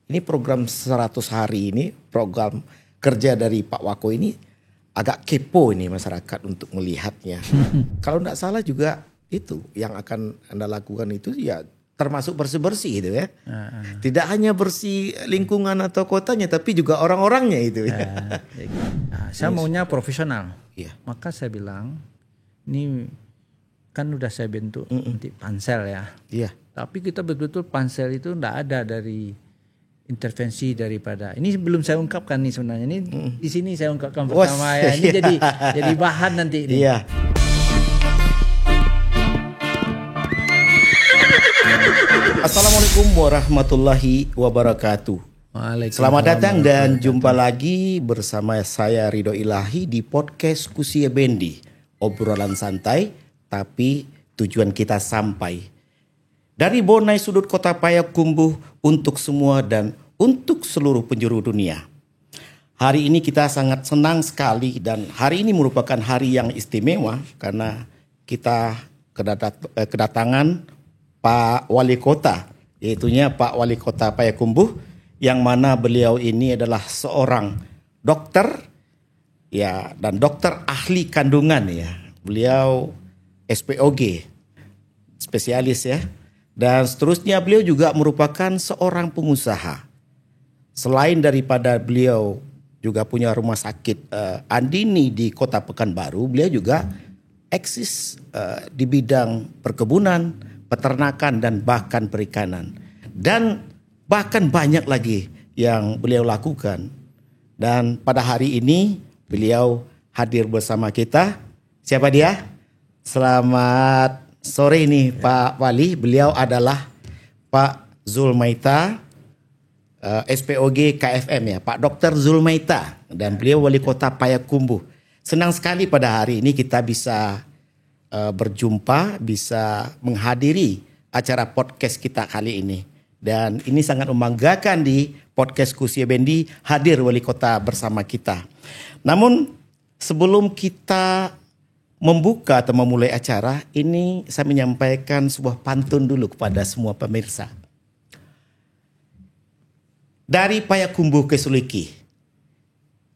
ini program 100 hari ini, program kerja dari Pak Wako ini agak kepo ini masyarakat untuk melihatnya. Kalau tidak salah juga itu yang akan Anda lakukan itu ya termasuk bersih-bersih gitu ya. Tidak hanya bersih lingkungan atau kotanya tapi juga orang-orangnya itu ya. Saya maunya profesional. Iya. Maka saya bilang ini kan udah saya bentuk nanti pansel ya. Iya. Tapi kita betul-betul pansel itu enggak ada dari intervensi daripada. Ini belum saya ungkapkan nih sebenarnya. Ini di sini saya ungkapkan pertama ya. Ini jadi bahan nanti ini. Iya. Assalamualaikum warahmatullahi wabarakatuh. Selamat datang dan jumpa lagi bersama saya Ridho Ilahi di podcast Kusie Bendi. Obrolan santai tapi tujuan kita sampai. Dari Bonai sudut kota Payakumbuh untuk semua dan untuk seluruh penjuru dunia. Hari ini kita sangat senang sekali dan hari ini merupakan hari yang istimewa karena kita kedatangan Pak Wali Kota, yaitunya Pak Wali Kota Payakumbuh, yang mana beliau ini adalah seorang dokter ya dan dokter ahli kandungan ya. Beliau SPOG, spesialis ya. Dan seterusnya beliau juga merupakan seorang pengusaha. Selain daripada beliau juga punya rumah sakit Andini di Kota Pekanbaru, beliau juga eksis di bidang perkebunan, peternakan dan bahkan perikanan. Dan bahkan banyak lagi yang beliau lakukan. Dan pada hari ini beliau hadir bersama kita. Siapa dia? Selamat sore nih Pak Wali. Beliau adalah Pak Zulmaita, SPOG KFM ya, Pak Dr. Zulmaita, dan beliau Wali Kota Payakumbuh. Senang sekali pada hari ini kita bisa berjumpa, bisa menghadiri acara podcast kita kali ini. Dan ini sangat membanggakan di podcast Kusie Bendi hadir Wali Kota bersama kita. Namun sebelum kita membuka atau memulai acara ini, saya menyampaikan sebuah pantun dulu kepada semua pemirsa. Dari Payakumbuh ke Suliki,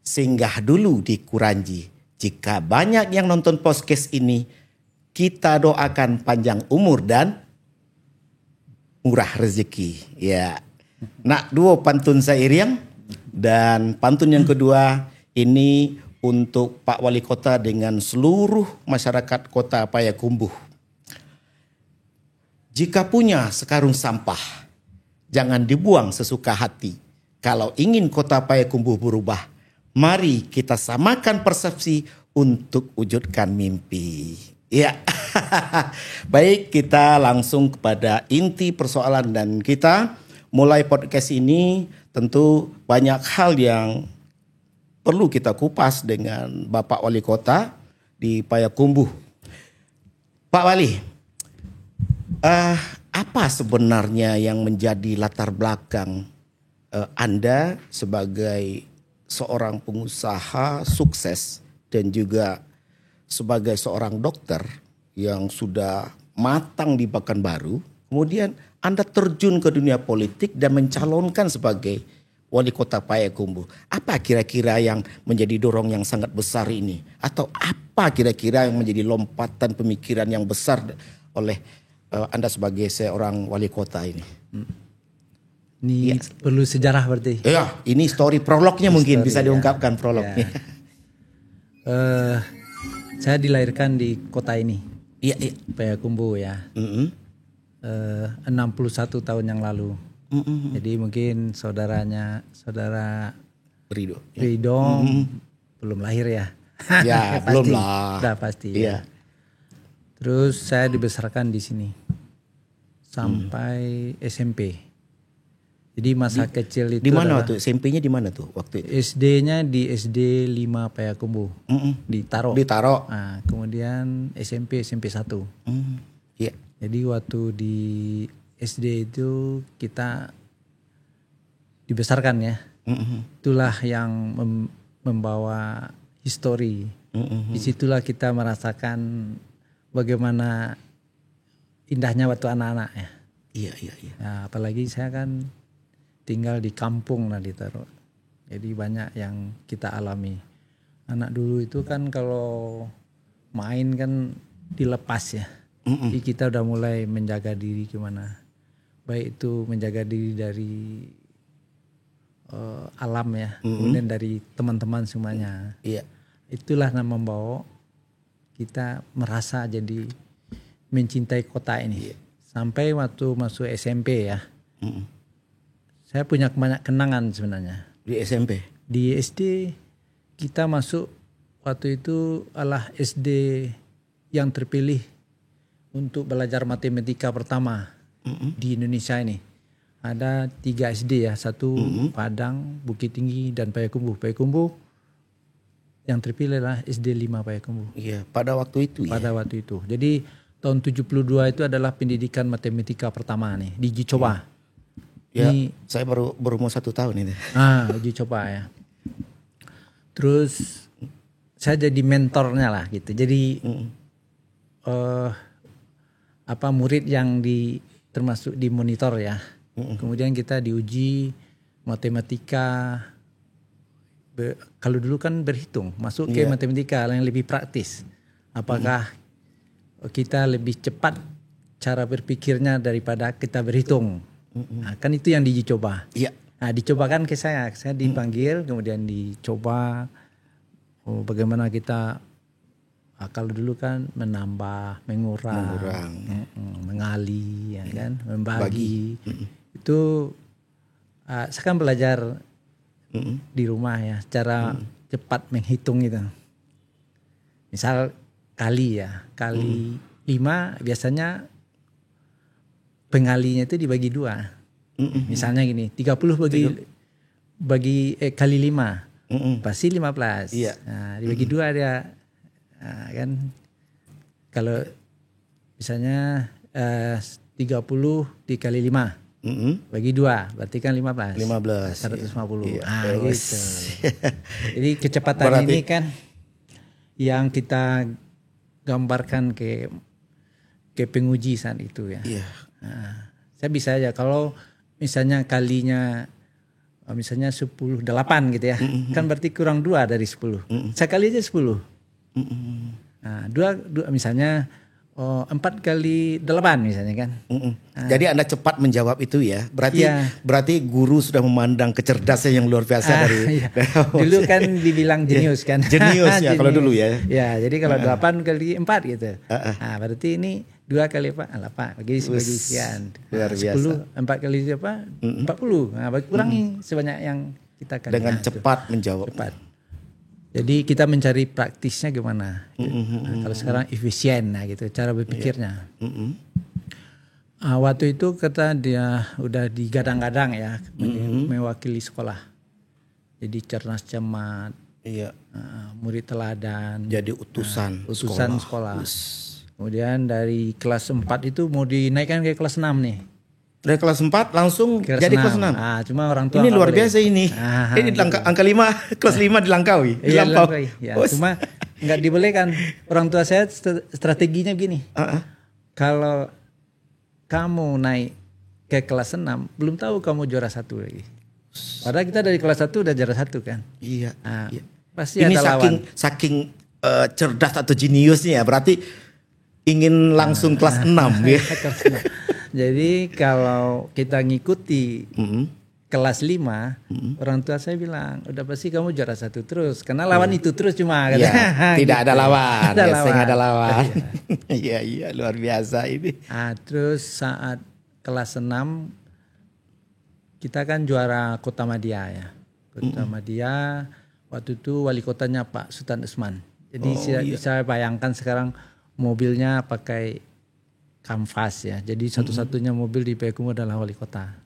singgah dulu di Kuranji. Jika banyak yang nonton podcast ini, kita doakan panjang umur dan murah rezeki. Ya, nak duo pantun sairing dan pantun yang kedua ini untuk Pak Wali Kota dengan seluruh masyarakat Kota Payakumbuh. Jika punya sekarung sampah, jangan dibuang sesuka hati. Kalau ingin Kota Payakumbuh berubah, mari kita samakan persepsi untuk wujudkan mimpi. Ya, baik, kita langsung kepada inti persoalan dan kita mulai podcast ini. Tentu banyak hal yang perlu kita kupas dengan Bapak Wali Kota di Payakumbuh. Pak Wali, apa sebenarnya yang menjadi latar belakang Anda sebagai seorang pengusaha sukses dan juga sebagai seorang dokter yang sudah matang di Pekanbaru, kemudian Anda terjun ke dunia politik dan mencalonkan sebagai Wali Kota Payakumbuh. Apa kira-kira yang menjadi dorong yang sangat besar ini? Atau apa kira-kira yang menjadi lompatan pemikiran yang besar oleh Anda sebagai seorang Wali Kota ini? Ini perlu sejarah berarti? Ya, ini story prolognya mungkin bisa diungkapkan prolognya. Saya dilahirkan di kota ini. Iya. Payakumbuh ya. 61 tahun yang lalu. Jadi mungkin saudara Ridho belum lahir ya. Ya, belum lah. Udah pasti. Iya. Ya. Terus saya dibesarkan di sini sampai SMP. Jadi masa kecil itu di mana tuh? SMP-nya di mana tuh waktu itu? SD-nya di SD 5 Payakumbuh. Di Taro. Di Taro. Nah, kemudian SMP 1. Iya. Jadi waktu di SD itu kita dibesarkan ya. Itulah yang membawa histori. Disitulah kita merasakan bagaimana indahnya waktu anak-anak ya. Iya. Nah, apalagi saya kan tinggal di kampung lah ditaruh. Jadi banyak yang kita alami. Anak dulu itu kan kalau main kan dilepas ya. Jadi kita udah mulai menjaga diri gimana. Baik itu menjaga diri dari alam ya. Kemudian dari teman-teman semuanya. Iya. Itulah yang membawa kita merasa jadi mencintai kota ini. Sampai waktu masuk SMP ya. Saya punya banyak kenangan sebenarnya. Di SMP? Di SD kita masuk waktu itu adalah SD yang terpilih untuk belajar matematika pertama di Indonesia ini. Ada 3 SD ya, satu Padang, Bukit Tinggi dan Payakumbuh. Payakumbuh yang terpilih adalah SD 5 Payakumbuh. Iya, pada waktu itu ya. Pada waktu itu. Jadi tahun 72 itu adalah pendidikan matematika pertama nih, di uji coba. Ya, Ini, saya baru berumur 1 tahun itu. uji coba ya. Terus saya jadi mentornya lah gitu. Jadi murid yang termasuk di monitor ya. Kemudian kita diuji matematika. Kalau dulu kan berhitung, masuk ke matematika yang lebih praktis. Apakah kita lebih cepat cara berpikirnya daripada kita berhitung? Nah, kan itu yang diuji coba. Iya. Nah, dicobakan ke saya dipanggil, kemudian dicoba bagaimana kita kalau dulu kan menambah, mengurang. Mengali, ya kan, membagi. Itu saya kan belajar di rumah ya, cara cepat menghitung itu. Misal kali 5 biasanya pengalinya itu dibagi 2. Misalnya gini, 30 kali 5 pasti 15. Iya. Nah, dibagi 2 dia. Nah, kan kalau misalnya 30 dikali 5 bagi 2 berarti kan 15. 150. Iya. Gitu. Jadi kecepatan ini kan yang kita gambarkan ke penguji saat itu ya. Iya. Nah, saya bisa aja kalau misalnya kalinya misalnya 10 8 gitu ya. Kan berarti kurang 2 dari 10. Saya kali aja 10. Nah, 2 misalnya 4 kali 8 misalnya kan. Jadi Anda cepat menjawab itu ya. Berarti guru sudah memandang kecerdasan yang luar biasa dari dulu kan dibilang jenius kan. Jenius ya kalau dulu ya. Ya, jadi kalau 8 kali 4 gitu. Nah, berarti ini 2 kali 8 bagi sekian. Luar biasa. 10 4 kali 40. Nah, kurangi sebanyak yang kita kali. Dengan cepat menjawab. Cepat. Jadi kita mencari praktisnya gimana. Nah, kalau sekarang efisien nah gitu cara berpikirnya. Waktu itu kata dia udah digadang-gadang ya mewakili sekolah. Jadi cerdas cermat, murid teladan. Jadi utusan sekolah. Kemudian dari kelas 4 itu mau dinaikkan ke kelas 6 nih. Dari kelas 4 langsung jadi kelas 6. Cuma orang tua ini luar biasa ini. Ini angka 5, kelas 5 dilangkaui. Dilampaui. Ya, cuma nggak dibolehkan. Orang tua saya strateginya begini. Kalau kamu naik ke kelas 6, belum tahu kamu juara 1 lagi. Padahal kita dari kelas 1 udah juara 1 kan. Iya. Pasti ini ada lawan. saking cerdas atau jeniusnya ya. Berarti ingin langsung kelas 6 ya. Jadi kalau kita ngikuti kelas 5, orang tua saya bilang, udah pasti kamu juara 1 terus. Karena lawan itu terus cuma. Tidak gitu. ada lawan. Biasanya ada lawan. Iya. Iya, luar biasa ini. Terus saat kelas 6, kita kan juara Kota Madia ya. Kota Madia, waktu itu wali kotanya Pak Sultan Usman. Jadi saya bayangkan sekarang mobilnya pakai kanvas ya. Jadi satu-satunya mobil di Payakumbuh adalah wali kota.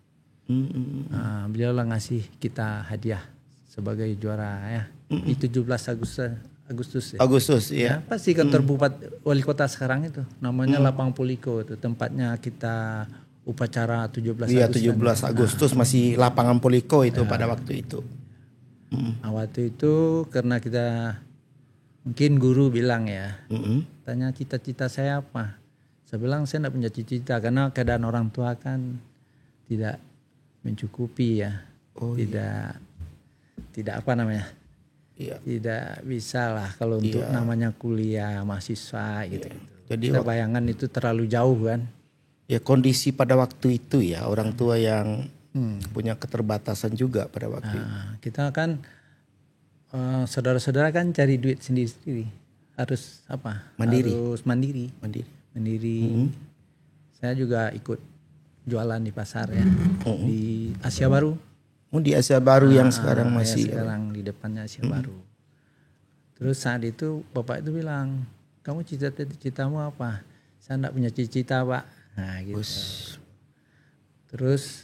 Beliau lah ngasih kita hadiah sebagai juara ya. Di 17 Agustus ya. Agustus ya. Pasti kantor Bupati wali kota sekarang itu. Namanya Lapang Poliko itu. Tempatnya kita upacara 17 Agustus. Iya 17 Agustus masih lapangan Poliko itu pada waktu itu. Waktu itu karena kita mungkin guru bilang ya. Tanya cita-cita saya apa. Saya bilang saya tidak punya cita-cita karena keadaan orang tua kan tidak mencukupi ya. Tidak apa namanya? Tidak bisa lah kalau untuk namanya kuliah mahasiswa gitu. Jadi kita bayangan itu terlalu jauh kan. Ya kondisi pada waktu itu ya, orang tua yang punya keterbatasan juga pada waktu itu. Kita kan saudara-saudara kan cari duit sendiri-sendiri. Harus apa? Harus mandiri. Saya juga ikut jualan di pasar ya. Di Asia Baru. Di Asia Baru yang sekarang masih. Sekarang di depannya Asia Baru. Terus saat itu bapak itu bilang, kamu cita-citamu apa? Saya enggak punya cita-cita pak. Nah gitu. Terus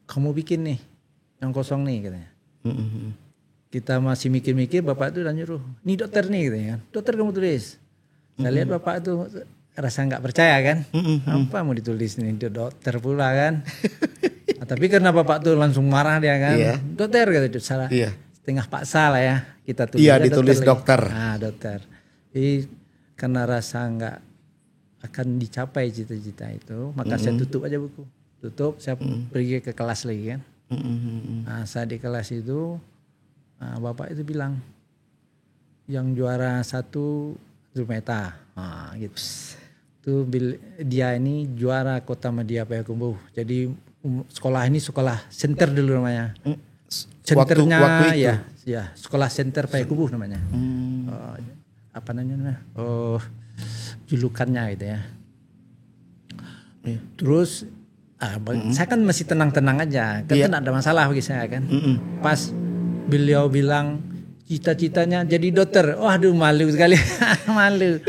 kamu bikin nih yang kosong nih katanya. Kita masih mikir-mikir, bapak itu udah nyuruh, nih dokter nih katanya kan. Dokter kamu tulis. Saya lihat bapak itu rasa nggak percaya kan. Apa mau ditulis nih dokter pula kan. Tapi karena bapak tuh langsung marah dia kan. Dokter kata itu salah. Setengah paksa lah ya kita tulis. Iya ditulis dokter. Nah dokter. Jadi karena rasa nggak akan dicapai cita-cita itu, maka saya tutup aja buku. Tutup, saya pergi ke kelas lagi kan. Nah saat di kelas itu bapak itu bilang yang juara 1 Zumeta. Nah gitu. Tuh dia ini juara Kota Madia Payakumbuh. Jadi sekolah ini sekolah center dulu namanya. Centernya waktu itu. Ya sekolah center Payakumbuh namanya. Apa namanya? Julukannya gitu ya. Terus saya kan masih tenang-tenang aja. Kan tidak ada masalah bagi saya kan. Pas beliau bilang cita-citanya jadi dokter. Waduh malu sekali. Malu.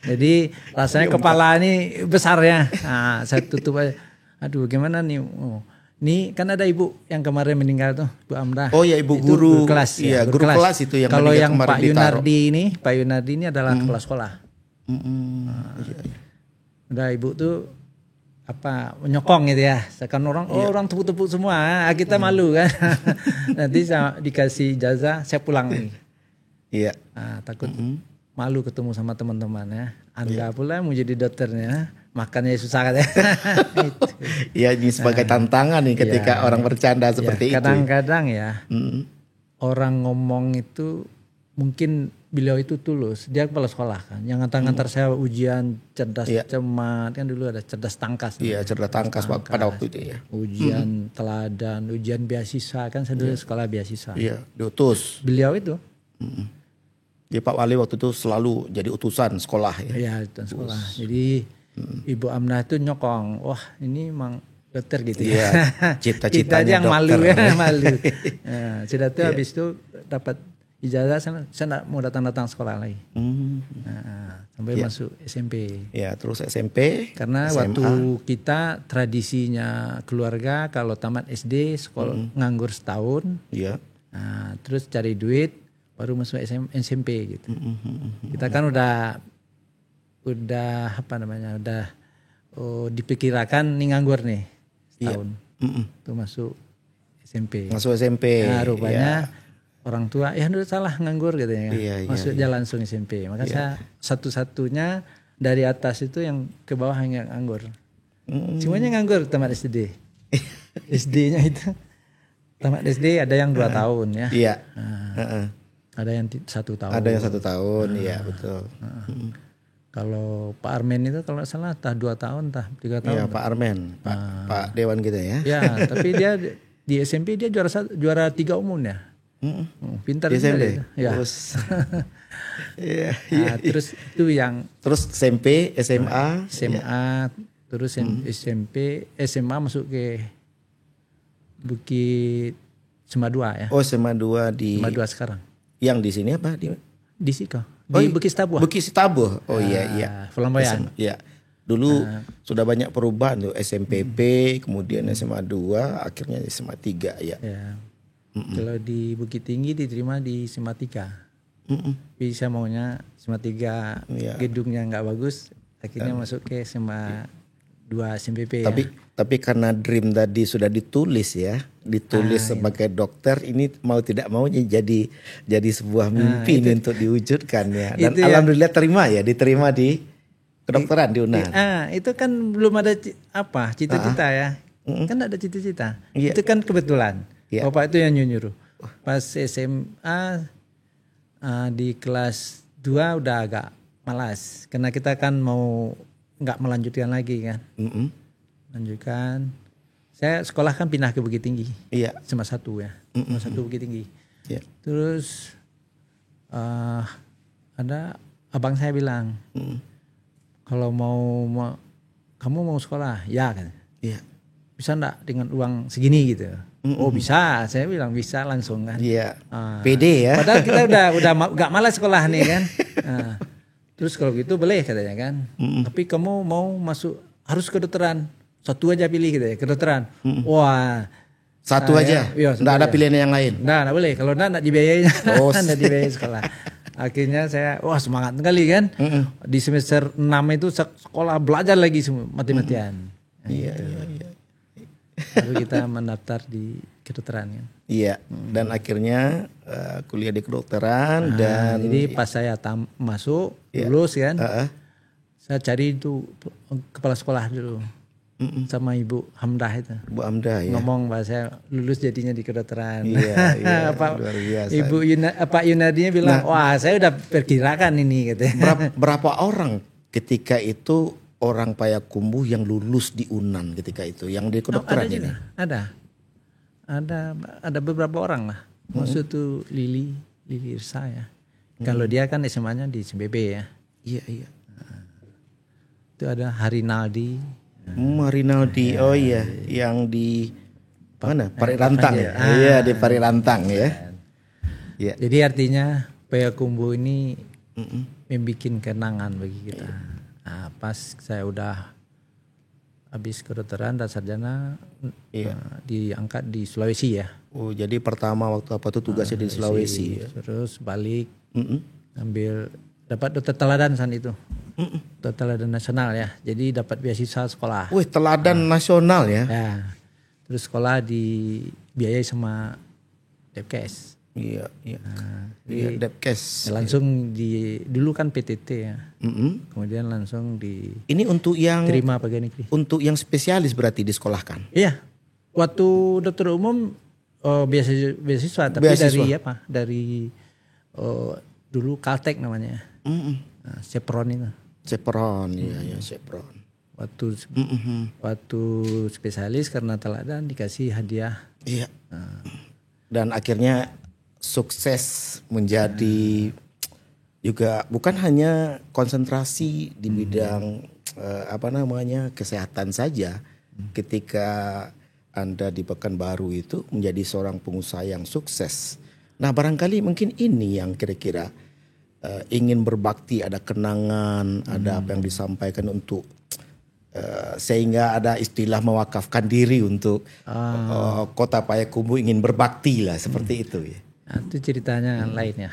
Jadi rasanya kepala ini besar ya. Nah, saya tutup aja. Aduh gimana nih. Ini kan ada ibu yang kemarin meninggal tuh, Bu Amdah. Oh ya ibu guru kelas. Iya, guru kelas itu yang kalau yang Pak Yunardi ini adalah kepala sekolah. Udah ibu tuh menyokong gitu ya. Sekarang orang tepuk-tepuk semua, kita malu kan. Nanti saya dikasih ijazah, saya pulang nih. Iya. Takut malu ketemu sama teman-teman ya. Anda pula mau jadi dokternya. Makannya susah katanya. Iya ini sebagai tantangan nih ketika orang bercanda seperti itu. Kadang-kadang ya orang ngomong itu mungkin beliau itu tulus. Dia kepala sekolah kan. Yang ngantar-ngantar saya ujian cerdas cermat kan dulu ada cerdas tangkas. Iya cerdas tangkas pada waktu itu ya. Ujian teladan, ujian beasiswa kan saya dulu sekolah beasiswa. Iya diutus. Beliau itu. Ya Pak Wali waktu itu selalu jadi utusan sekolah ya. Iya utusan sekolah. Jadi Ibu Amnah itu nyokong, wah ini emang dokter gitu ya. Cita-citanya kita yang dokter. malu ya, malu. Nah, sudah itu habis itu dapat ijazah, saya nggak mau datang-datang sekolah lagi. Sampai masuk SMP. Ya terus SMP. Karena SMA. waktu kita tradisinya keluarga kalau tamat SD sekolah nganggur setahun. Iya. Nah, terus cari duit baru masuk SMP gitu. Kita kan udah apa namanya udah dipikirkan nih nganggur nih setahun. Tuh masuk SMP. Nah, rupanya orang tua udah salah nganggur gitu ya. Masuk jalan langsung SMP. Maka saya satu-satunya dari atas itu yang ke bawah hanya nganggur. Semuanya nganggur tamat SD. SD-nya itu tamat SD ada yang 2 tahun ya. Iya. Ada yang 1 tahun. Ada yang 1 tahun, iya betul. Kalau Pak Armen itu kalau salah entah 2 tahun entah 3 tahun. Iya Pak Armen, Pak Dewan kita ya. Ya, tapi dia di SMP dia juara 3 umum ya. Pintar di SMP. Ya. Terus itu yang SMP, SMA, terus SMP, SMA masuk ke Bukit Sema 2 ya. Oh, Sema 2 di Sema 2 sekarang. Yang di sini apa? Di Siko. Di Bukit Sitabuh. Bukit Sitabuh. Oh iya. Flamboyan. Iya. Dulu sudah banyak perubahan tuh SMPP, kemudian SMA 2, akhirnya SMA 3 ya. Kalau di Bukit Tinggi diterima di SMA 3. Tapi saya maunya SMA 3 gedungnya nggak bagus, akhirnya masuk ke SMA 2 SMPP ya. Tapi karena dream tadi sudah ditulis sebagai dokter, ini mau tidak mau jadi sebuah mimpi ini untuk diwujudkan ya. Dan alhamdulillah diterima di kedokteran di UNAN. Itu kan belum ada cita-cita ya. Kan ada cita-cita. Itu kan kebetulan. Bapak itu yang nyuruh. Pas SMA di kelas 2 udah agak malas. Karena kita kan mau nggak melanjutkan lagi kan. Lanjutkan. Saya sekolah kan pindah ke Bukit Tinggi. Cuma 1 ya. Cuma 1 Bukit Tinggi. Terus ada abang saya bilang, kalau kamu mau sekolah, ya kan? Bisa enggak dengan uang segini gitu? Oh bisa, saya bilang bisa langsung kan. Pede ya. Padahal kita udah gak malas sekolah nih kan. Terus kalau gitu boleh katanya kan. Tapi kamu mau masuk harus kedokteran. 1 aja pilih gitu ya, kedokteran. Wah. 1 aja? Enggak ada pilihan yang lain? Enggak boleh. Kalau enggak dibiayain. Enggak dibiayain sekolah. Akhirnya saya semangat sekali kan. Di semester 6 itu sekolah belajar lagi semua mati-matian. Iya. Lalu kita mendaftar di kedokteran kan. Dan akhirnya kuliah di kedokteran dan jadi pas saya masuk lulus kan. Saya cari itu kepala sekolah dulu. Sama Ibu Hamdah itu. Bu Hamdah ya. Ngomong bahwa saya lulus jadinya di kedokteran. Luar biasa. Pak Yunadinya bilang, wah saya udah perkirakan ini gitu. Berapa orang ketika itu orang Payakumbuh yang lulus di UNAN ketika itu, yang di kedokteran ini? Ada beberapa orang lah. Maksud itu Lili Irsa ya. Kalau dia kan SMA-nya di CBB ya. Iya. Itu ada Harinaldi. Rinaldi, yang di mana? Parirantang ya. Di Parirantang ya. Jadi artinya Payakumbuh ini membuat kenangan bagi kita. Pas saya udah habis kedokteran dan sarjana diangkat di Sulawesi ya. Oh, jadi pertama waktu tugasnya di Sulawesi. Terus balik ambil dapat dokter teladan saat itu. Teladan nasional ya. Jadi dapat beasiswa sekolah. Wih, teladan nasional ya. Terus sekolah dibiayai sama Depkes. Iya. Depkes. Langsung dulu kan PTT ya. Kemudian langsung ini untuk yang terima pegawai negeri. Untuk yang spesialis berarti disekolahkan. Iya. Waktu dokter umum beasiswa tapi dari apa? Dari dulu Caltech namanya. Chevron itu. Chevron. Waktu spesialis karena teladan dikasih hadiah. Iya. Dan akhirnya sukses menjadi juga bukan hanya konsentrasi di bidang kesehatan saja. Ketika Anda di Pekanbaru itu menjadi seorang pengusaha yang sukses. Nah, barangkali mungkin ini yang kira-kira ingin berbakti, ada kenangan, ada apa yang disampaikan untuk sehingga ada istilah mewakafkan diri untuk Kota Payakumbuh ingin berbakti lah seperti itu ya. Nah, itu ceritanya lain ya.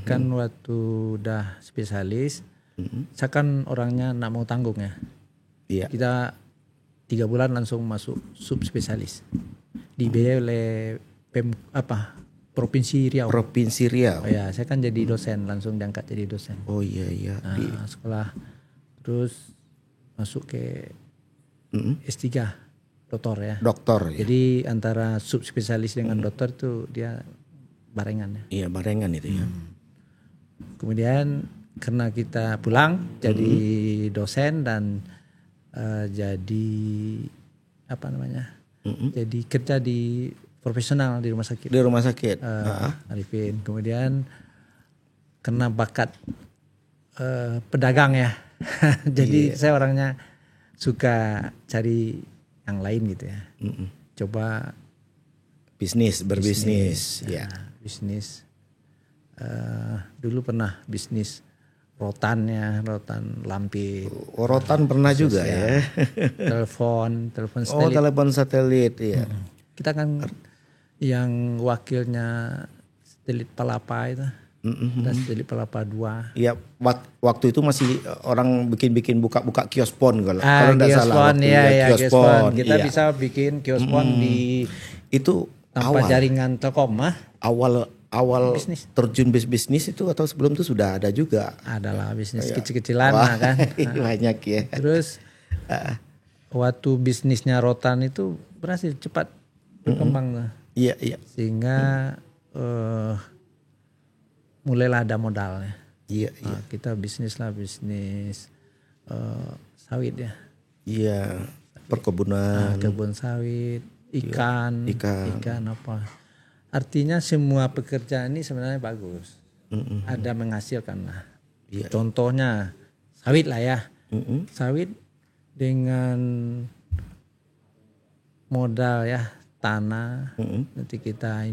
Kan waktu udah spesialis, saya kan orangnya nggak mau tanggung ya. Kita 3 bulan langsung masuk subspesialis. Dibiayai oleh Provinsi Riau. Provinsi Riau. Oh ya, saya kan jadi dosen, langsung diangkat jadi dosen. Oh iya. Nah, sekolah terus masuk ke S3 doktor ya. Doktor. Jadi antara subspesialis dengan dokter tuh dia barengan ya. Iya, barengan itu ya. Kemudian karena kita pulang jadi dosen dan jadi jadi kerja di profesional di rumah sakit. Di rumah sakit. Arifin. Kemudian kena bakat pedagang ya. Jadi saya orangnya suka cari yang lain gitu ya. Coba berbisnis. Ya. Bisnis. Dulu pernah bisnis rotan lampir. Rotan pernah juga ya. Telepon satelit. Oh, telepon satelit ya. Kita kan yang wakilnya satelit Palapa itu. Dan satelit Palapa 2. Iya, waktu itu masih orang bikin buka kiospon kalau enggak salah. Kiospon. Kita bisa bikin kiospon di itu tanpa jaringan Telkom awal terjun bisnis itu atau sebelum itu sudah ada juga? Adalah bisnis kecil-kecilan lah kan. Banyak ya. Terus waktu bisnisnya rotan itu berhasil cepat berkembang. Iya, iya. Sehingga mulailah ada modalnya. Iya, iya. Kita bisnis sawit ya. Iya, perkebunan. Kebun sawit, ikan apa. Artinya semua pekerjaan ini sebenarnya bagus. Ada menghasilkan lah. Iya. Contohnya sawit lah ya. Sawit dengan modal ya tanah. Nanti kita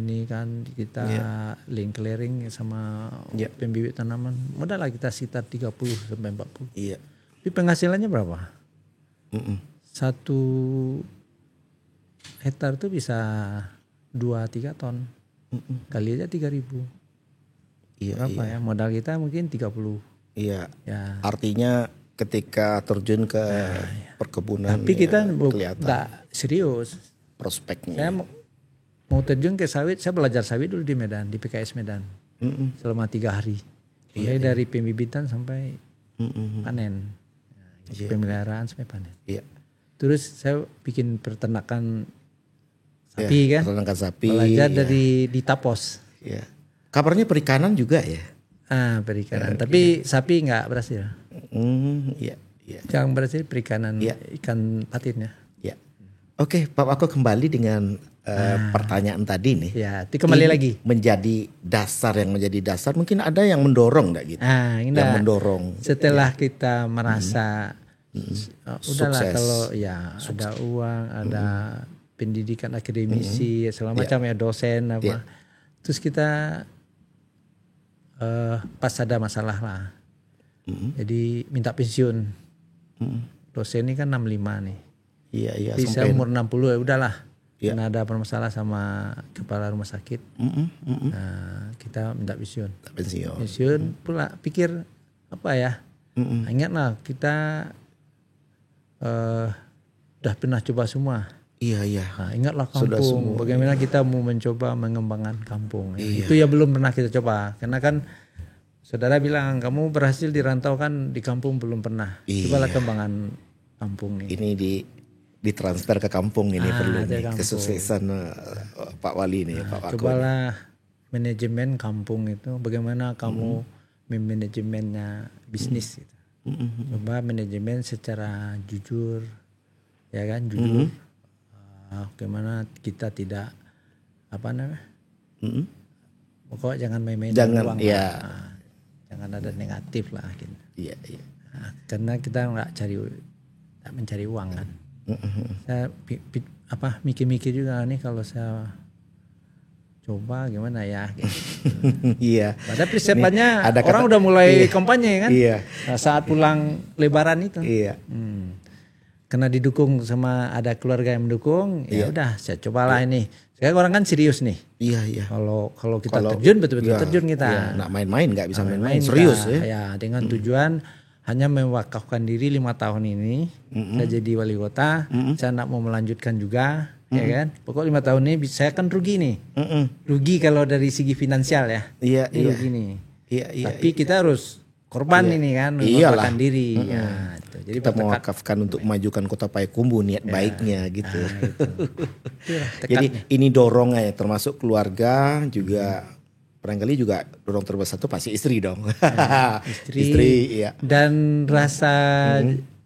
link clearing sama pembibit tanaman. Modal lah kita sekitar 30 sampai 40. Iya. Tapi penghasilannya berapa? 1 hektar itu bisa 2-3 ton. Kali aja 3.000. Iya, berapa ya? Modal kita mungkin 30. Iya. Ya. Artinya ketika terjun ke perkebunan. Tapi kita kelihatan enggak serius. Prospeknya. Saya mau terjun ke sawit, saya belajar sawit dulu di Medan, di PKS Medan. Selama 3 hari. Mulai dari pembibitan sampai panen. Pemeliharaan sampai panen. Iya. Terus saya bikin peternakan sapi kan. Peternakan sapi. Belajar dari di Tapos. Iya. Kabarnya perikanan juga ya? Perikanan. Tapi sapi nggak berhasil. Iya. Iya. Yang berhasil perikanan ikan patinnya. Ya. Oke, Pak Wako kembali dengan pertanyaan tadi nih. Ya, kembali lagi. Menjadi dasar mungkin ada yang mendorong enggak gitu. Yang mendorong. Setelah kita merasa udahlah sukses. kalau ada uang, ada pendidikan akademisi, segala macam ya dosen apa. Terus kita pas ada masalah lah. Jadi minta pensiun. Dosen ini kan 65 nih. Iya, iya. Tapi saya umur 60 ya udahlah. Karena ada permasalahan sama kepala rumah sakit. Nah, kita minta pensiun. Pensiun pula pikir apa ya? Ingatlah kita udah pernah coba semua. Iya, iya. Nah, ingatlah kampung. Bagaimana kita mau mencoba mengembangkan kampung. Iya. Itu ya belum pernah kita coba. Karena kan saudara bilang kamu berhasil dirantaukan di kampung belum pernah. Cobalah kembangan kampung ini. Ini ditransfer ke kampung ini perlu nih, kesuksesan Pak Wali nih, Pak Wako. Cobalah manajemen kampung itu bagaimana kamu memanajemennya bisnis gitu. Coba manajemen secara jujur, ya kan, jujur. Bagaimana kita tidak pokoknya jangan main-main uang. Ya. Jangan ada negatif lah gitu. Iya, iya. Nah, karena kita nggak mencari uang kan. Saya mikir-mikir juga nih kalau saya coba gimana ya. Gitu. Iya. Pada persiapannya orang udah mulai kampanye kan. Iya. Saat pulang Lebaran itu. Iya. Karena didukung sama ada keluarga yang mendukung, ya udah saya cobalah ini. Sekarang orang kan serius nih. Iya, iya. Kalau kita terjun betul-betul terjun kita. Iya, nggak main-main, nggak bisa main-main, serius ya. Ya dengan tujuan hanya mewakafkan diri 5 tahun ini, saya jadi wali kota, saya nak mau melanjutkan juga, ya kan. Pokok 5 tahun ini saya kan rugi nih, rugi kalau dari segi finansial ya. Iya, ini rugi nih. Iya, iya. Tapi kita harus korban ini kan, mewakafkan diri. Ya, gitu. Jadi kita mewakafkan untuk memajukan Kota Payakumbuh niat baiknya gitu. Jadi ini dorongnya ya, termasuk keluarga juga. Barangkali juga dorong terbesar itu pasti istri dong. Istri, iya. Dan rasa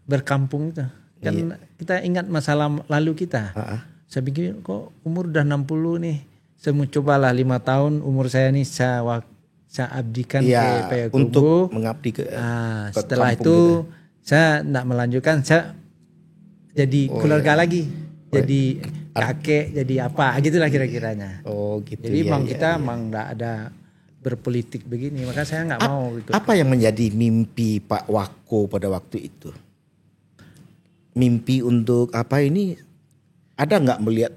berkampung itu. Kan kita ingat masa lalu kita. Saya pikir kok umur udah 60 nih. Saya mau cobalah 5 tahun umur saya nih saya abdikan ke Payakumbuh. Untuk mengabdi ke setelah itu saya tidak melanjutkan. Saya jadi keluarga lagi. Jadi kakek, jadi apa gitulah kira-kiranya. Oh gitu. Jadi kita emang nggak ada berpolitik begini, maka saya nggak mau ikut. Apa yang menjadi mimpi Pak Wako pada waktu itu? Mimpi untuk apa ini? Ada nggak melihat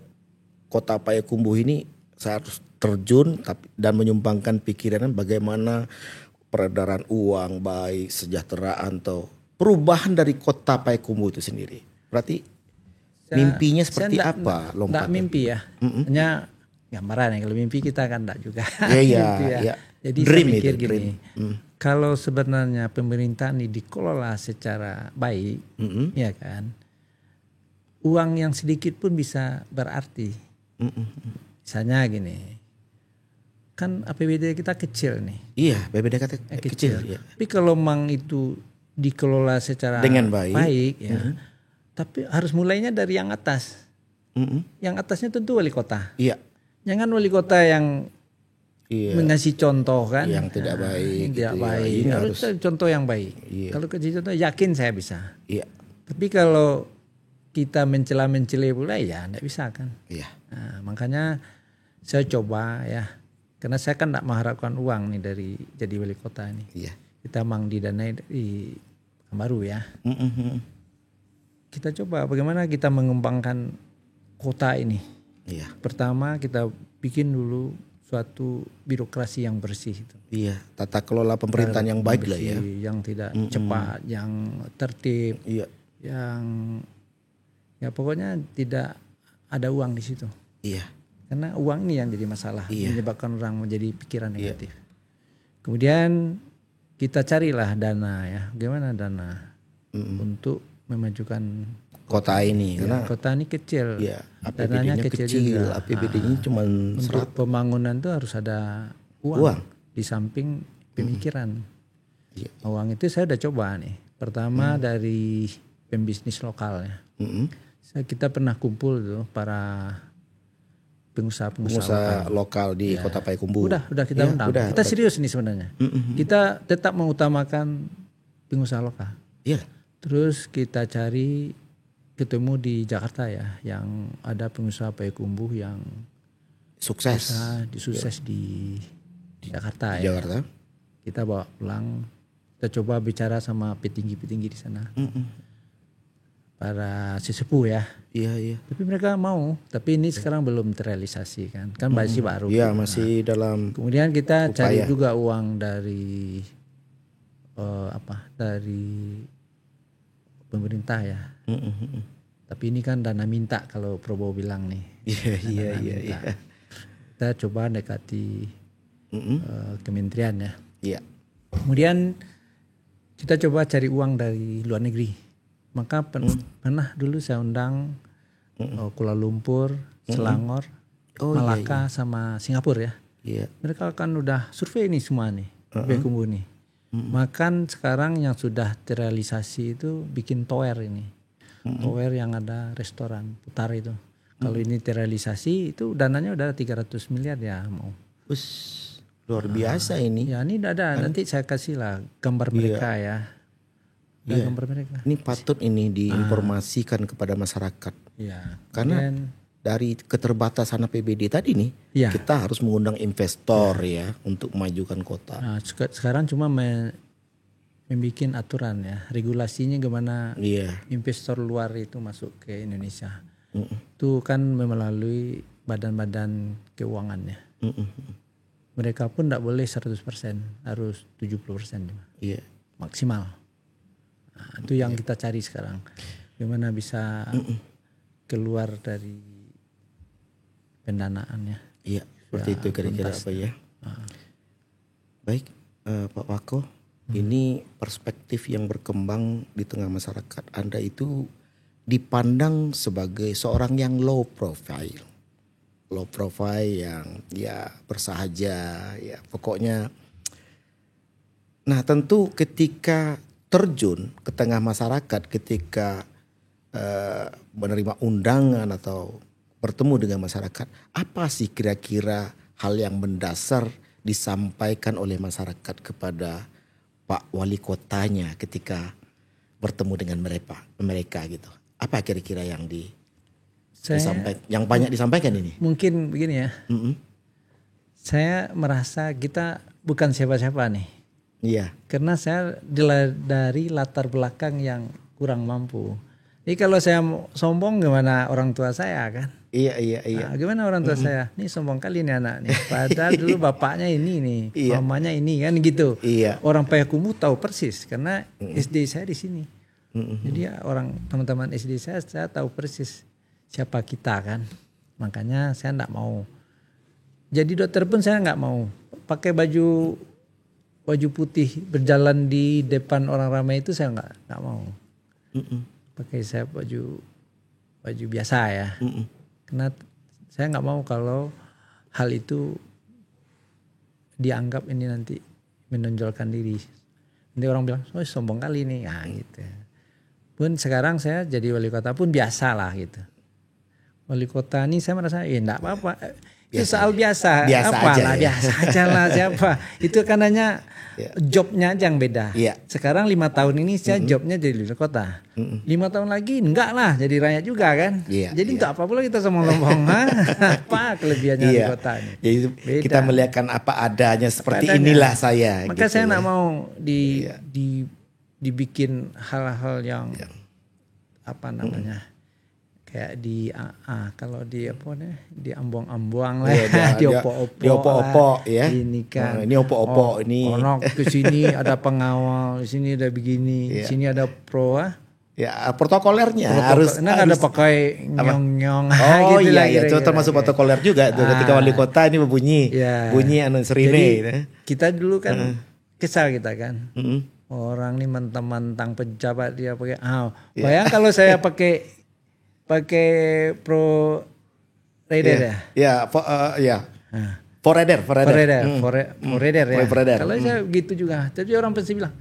Kota Payakumbuh ini saya harus terjun dan menyumbangkan pikiran bagaimana peredaran uang, baik kesejahteraan atau perubahan dari Kota Payakumbuh itu sendiri? Berarti mimpinya seperti apa? Enggak mimpi ya. Hanya gambaran ya. Kalau mimpi kita kan enggak juga. Iya, Gitu ya. iya. Jadi Dream saya mikir itu, gini, dream. kalau sebenarnya pemerintah ini dikelola secara baik, ya kan, uang yang sedikit pun bisa berarti. Misalnya gini, kan APBD kita kecil nih. Iya, BPD kata kecil. Iya. Tapi kalau memang itu dikelola secara Dengan baik. ya, tapi harus mulainya dari yang atas. Yang atasnya tentu wali kota. Iya. Jangan wali kota yang mengasih contoh kan, yang tidak baik. Yang tidak gitu ya. baik. Ini Harus contoh yang baik. Iya. Kalau kasih contoh, yakin saya bisa. Iya. Tapi kalau kita mencela-mencela pula ya tidak bisa kan. Iya. Nah, makanya saya coba ya, karena saya kan tidak mengharapkan uang nih dari jadi wali kota ini. Iya. Kita memang didanai dari Pekanbaru ya. Kita coba bagaimana kita mengembangkan kota ini. Iya. Pertama kita bikin dulu suatu birokrasi yang bersih itu. Iya, tata kelola pemerintahan yang baik lah ya. Yang tidak cepat, yang tertib, Iya. yang ya pokoknya tidak ada uang di situ. Iya. Karena uang ini yang jadi masalah, menyebabkan orang menjadi pikiran negatif. Iya. Kemudian kita carilah dana ya, gimana dana untuk memajukan Kota ini karena kota ini kecil, dananya kecil juga. APBD-nya cuma untuk pembangunan itu harus ada uang. Di samping pemikiran. Uang itu saya udah coba nih. Pertama dari pembisnis lokal ya. Kita pernah kumpul tuh para pengusaha lokal di Kota Payakumbuh. Udah kita undang. Kita serius nih sebenarnya. Kita tetap mengutamakan pengusaha lokal. Iya. Terus kita cari ketemu di Jakarta ya, yang ada pengusaha Payakumbuh yang sukses di Jakarta ya. Jakarta. Kita bawa pulang, kita coba bicara sama petinggi-petinggi di sana. Para sesepuh ya. Iya. Tapi mereka mau, tapi ini sekarang belum terrealisasi kan. Kan masih baru. Iya, masih dalam. Kemudian kita cari juga uang dari dari pemerintah ya. Tapi ini kan dana minta kalau Prabowo bilang nih. Iya. Kita coba dekati kementerian ya. Iya. Kemudian kita coba cari uang dari luar negeri. Maka pernah dulu saya undang Kuala Lumpur, Selangor, Malaka sama Singapura ya. Iya. Mereka kan udah survei ini semua nih, Payakumbuh nih. Makan sekarang yang sudah terrealisasi itu bikin tower ini. Tower yang ada restoran putar itu. Kalau ini terrealisasi itu dananya udah 300 miliar ya mau. Luar biasa ini. Ya ini ada, nanti saya kasih lah gambar mereka ya. Gambar mereka. Ini patut ini diinformasikan kepada masyarakat. Iya. Karena dari keterbatasan APBD tadi nih, kita harus mengundang investor ya untuk memajukan kota. Nah, sekarang cuma membuat aturan ya, regulasinya gimana investor luar itu masuk ke Indonesia. Itu kan melalui badan-badan keuangannya. Mereka pun tidak boleh 100%, harus 70% juga. Iya. Maksimal. Nah, itu yang kita cari sekarang. Gimana bisa keluar dari pendanaannya. Iya, seperti itu kira-kira apa ya. Baik, Pak Wako. Ini perspektif yang berkembang di tengah masyarakat. Anda itu dipandang sebagai seorang yang low profile. Low profile yang ya bersahaja, ya pokoknya. Nah tentu ketika terjun ke tengah masyarakat, ketika menerima undangan atau bertemu dengan masyarakat, apa sih kira-kira hal yang mendasar disampaikan oleh masyarakat kepada Pak Wali Kotanya ketika bertemu dengan mereka gitu. Apa kira-kira yang yang banyak disampaikan ini? Mungkin begini ya. Saya merasa kita bukan siapa-siapa nih. Iya. Karena saya dari latar belakang yang kurang mampu. Jadi kalau saya sombong gimana orang tua saya kan? Iya. Nah, gimana orang tua saya? Nih sombong kali nih anak nih. Padahal dulu bapaknya ini nih, mamanya ini kan gitu. Iya. Orang Payakumbuh tahu persis karena SD saya di sini. Jadi teman-teman SD saya tahu persis siapa kita kan. Makanya saya enggak mau jadi dokter pun saya nggak mau pakai baju putih berjalan di depan orang ramai itu, saya nggak mau. Pakai saya baju biasa ya. Karena saya nggak mau kalau hal itu dianggap ini nanti menonjolkan diri. Nanti orang bilang, oh sombong kali nih, gitu. Pun sekarang saya jadi wali kota pun biasa lah gitu. Wali kota ini saya merasa, enggak apa-apa. Itu soal biasa aja lah siapa. Itu kan hanya jobnya aja yang beda. Sekarang 5 tahun ini saya jobnya jadi wali kota. 5 tahun lagi enggak lah jadi rakyat juga kan. Jadi untuk apa pula kita sombong-sombong. Apa kelebihannya wali kota ini. Jadi kita melihatkan apa adanya seperti inilah saya. Maka gitu saya enggak mau dibikin hal-hal yang apa namanya. Kayak kalau di apa nih, di ambang-ambang lah, di opo-opo ya. Ini kan. Ini opo-opo ini. Ono ke sini ada pengawal, di sini ada begini, di sini ada pro. Ya, protokolernya harus ada pakai nyong-nyong. Oh gitu iya, itu termasuk protokoler juga tuh. Ketika wali kota ini berbunyi, bunyi serine. Kita dulu kan kesal kita kan. Orang nih mentang-mentang pejabat dia pakai. Bayang kalau saya pakai pro rider ya. Forerder ya. Kalau saya gitu juga. Tapi orang pasti bilang,